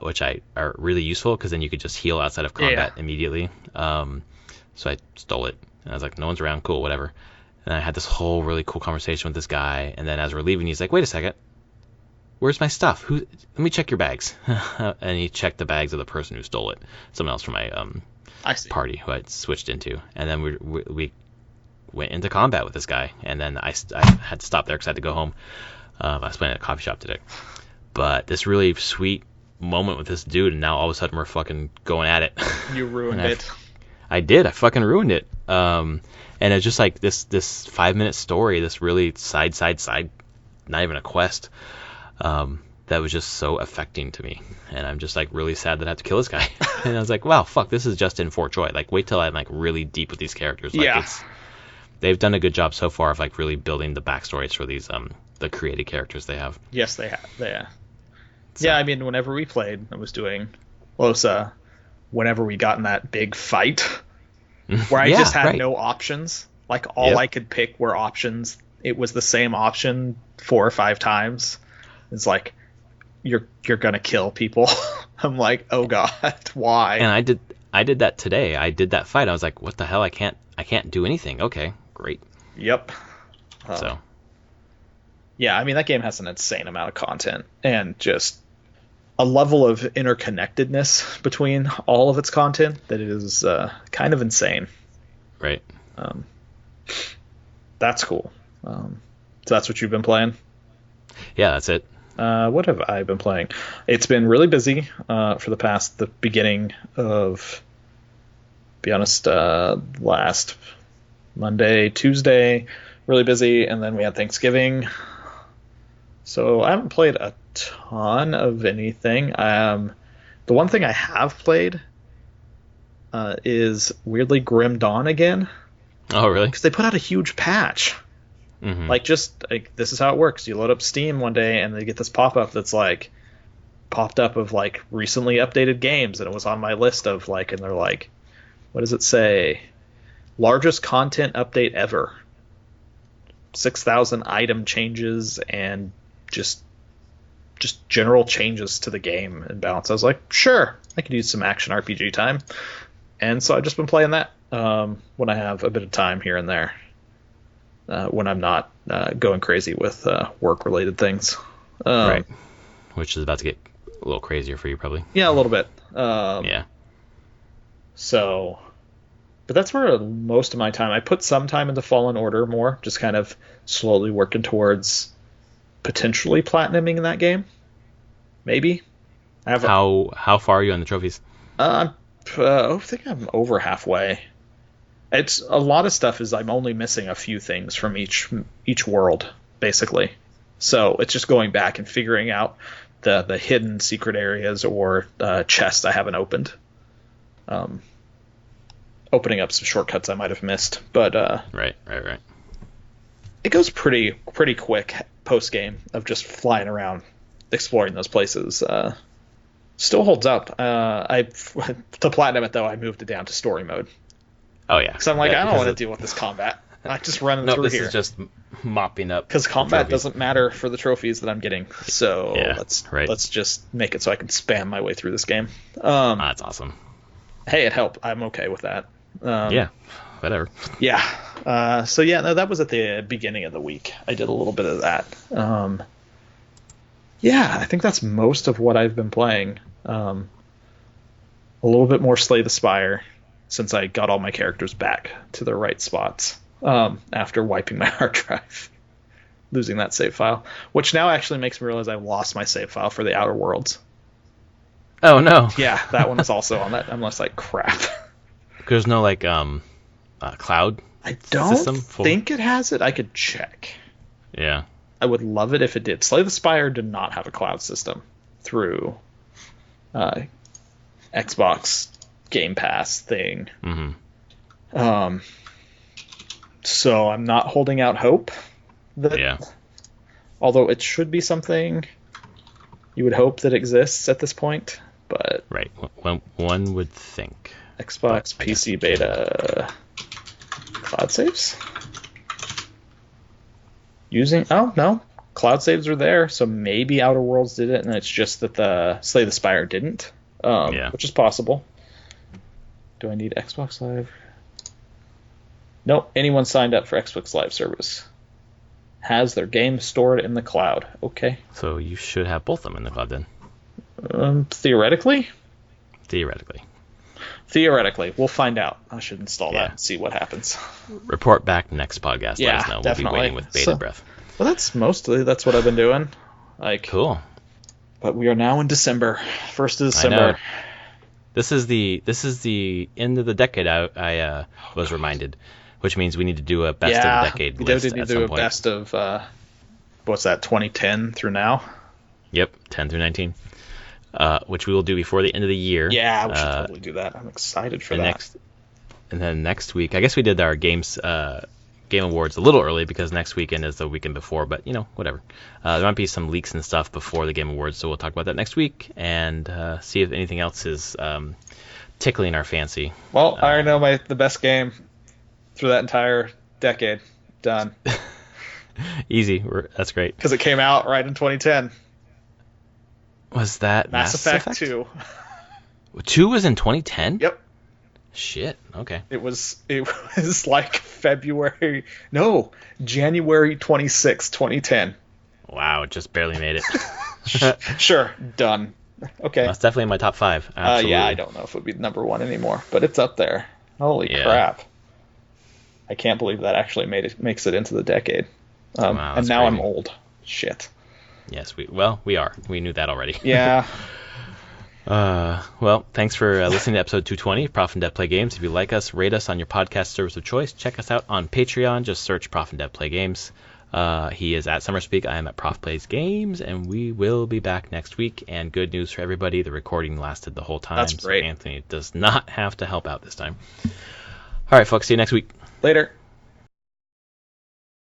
which are really useful because then you could just heal outside of combat immediately. So I stole it, and I was like, no one's around, cool, whatever. And I had this whole really cool conversation with this guy, and then as we're leaving, he's like, wait a second, where's my stuff? Let me check your bags. And he checked the bags of the person who stole it, someone else from my party who I'd switched into, and then we went into combat with this guy, and then I had to stop there because I had to go home. I was playing at a coffee shop today, but this really sweet moment with this dude, and now all of a sudden we're fucking going at it. You ruined it. I did. I fucking ruined it. And it's just like this 5-minute story, this really side, not even a quest, that was just so affecting to me. And I'm just like really sad that I have to kill this guy. And I was like, wow, fuck, this is just in Fort Joy. Like, wait till I'm like really deep with these characters. Like, they've done a good job so far of like really building the backstories for these the created characters they have. Yes, they have. So. Yeah, I mean, whenever we played, I was doing Losa. Whenever we got in that big fight, where I just had no options, like all I could pick were options. It was the same option 4 or 5 times. It's like you're gonna kill people. I'm like, oh god, why? And I did that today. I did that fight. I was like, what the hell? I can't do anything. Okay, great. Yep. So. Yeah, I mean that game has an insane amount of content and just a level of interconnectedness between all of its content that is kind of insane. Right. That's cool. So that's what you've been playing? Yeah, that's it. What have I been playing? It's been really busy for the beginning of, be honest, last Monday, Tuesday, really busy, and then we had Thanksgiving. So I haven't played a ton of anything. The one thing I have played is weirdly Grim Dawn again. Oh, really? Because they put out a huge patch. Mm-hmm. Like, just like, this is how it works. You load up Steam one day and they get this pop-up that's like popped up of like recently updated games, and it was on my list of like, and they're like, what does it say? Largest content update ever. 6,000 item changes and just general changes to the game and balance. I was like, sure, I could use some action RPG time. And so I've just been playing that when I have a bit of time here and there, when I'm not going crazy with work-related things. Right. Which is about to get a little crazier for you, probably. Yeah, a little bit. Yeah. So, but that's where most of my time. I put some time into Fallen Order more, just kind of slowly working towards potentially platinuming in that game. Maybe. How far are you on the trophies? I think I'm over halfway. It's a lot of stuff is I'm only missing a few things from each world, basically. So it's just going back and figuring out the hidden secret areas or chests I haven't opened. Opening up some shortcuts I might have missed, but Right. it goes pretty quick post game of just flying around, exploring those places. Still holds up. To platinum it though, I moved it down to story mode. Oh yeah. Because I'm like, yeah, I don't want to deal with this combat. I just run through this here. is just mopping up. Because combat doesn't matter for the trophies that I'm getting. So let's just make it so I can spam my way through this game. That's awesome. Hey, it helped. I'm okay with that. Yeah, whatever. Yeah. So yeah, no, that was at the beginning of the week. I did a little bit of that. Yeah, I think that's most of what I've been playing. A little bit more Slay the Spire, since I got all my characters back to their right spots after wiping my hard drive, losing that save file, which now actually makes me realize I lost my save file for the Outer Worlds. Oh no. Yeah, that one is also on that. I'm just like, crap. There's no like cloud. I don't system think it has it. I could check. Yeah. I would love it if it did. Slay the Spire did not have a cloud system through Xbox Game Pass thing. Mm-hmm. So I'm not holding out hope that. Yeah. Although it should be something you would hope that exists at this point, but Right. One would think. Xbox PC beta cloud saves. Oh no, cloud saves are there, so maybe Outer Worlds did it, and it's just that the Slay the Spire didn't. Which is possible. Do I need Xbox Live? Nope. Anyone signed up for Xbox Live service has their game stored in the cloud. Okay. So you should have both of them in the cloud then. Theoretically. Theoretically. We'll find out. I should install that and see what happens. Report back next podcast. Yeah, Let us know. definitely. We'll be waiting with bated breath. Well, that's what I've been doing. Cool. But we are now in December. 1st of December. I know. This is the end of the decade. I was reminded, which means we need to do a best of the decade list we need to do a best of what's that, 2010 through now. Yep, 10 through 19, which we will do before the end of the year. Yeah, we should totally do that. I'm excited for that. And then next week, I guess we did our Game Awards a little early because next weekend is the weekend before, but whatever. There might be some leaks and stuff before the Game Awards, so we'll talk about that next week and see if anything else is tickling our fancy. Well, I already know the best game through that entire decade. Done. Easy. That's great. Because it came out right in 2010. Was that Mass Effect 2? 2 was in 2010? Yep. Shit. Okay. It was like January 26, 2010. Wow, it just barely made it. Sure, done. Okay. That's definitely in my top 5. Absolutely. Yeah, I don't know if it would be number 1 anymore, but it's up there. Holy crap. I can't believe that actually makes it into the decade. Wow, and now crazy. I'm old. Shit. Yes, we are. We knew that already. Yeah. Well, thanks for listening to episode 220 of Prof and Dev Play Games. If you like us, rate us on your podcast service of choice. Check us out on Patreon. Just search Prof and Dev Play Games. He is at SummerSpeak. I am at Prof Plays Games, and we will be back next week. And good news for everybody, the recording lasted the whole time. That's great. So Anthony does not have to help out this time. All right, folks. See you next week. Later.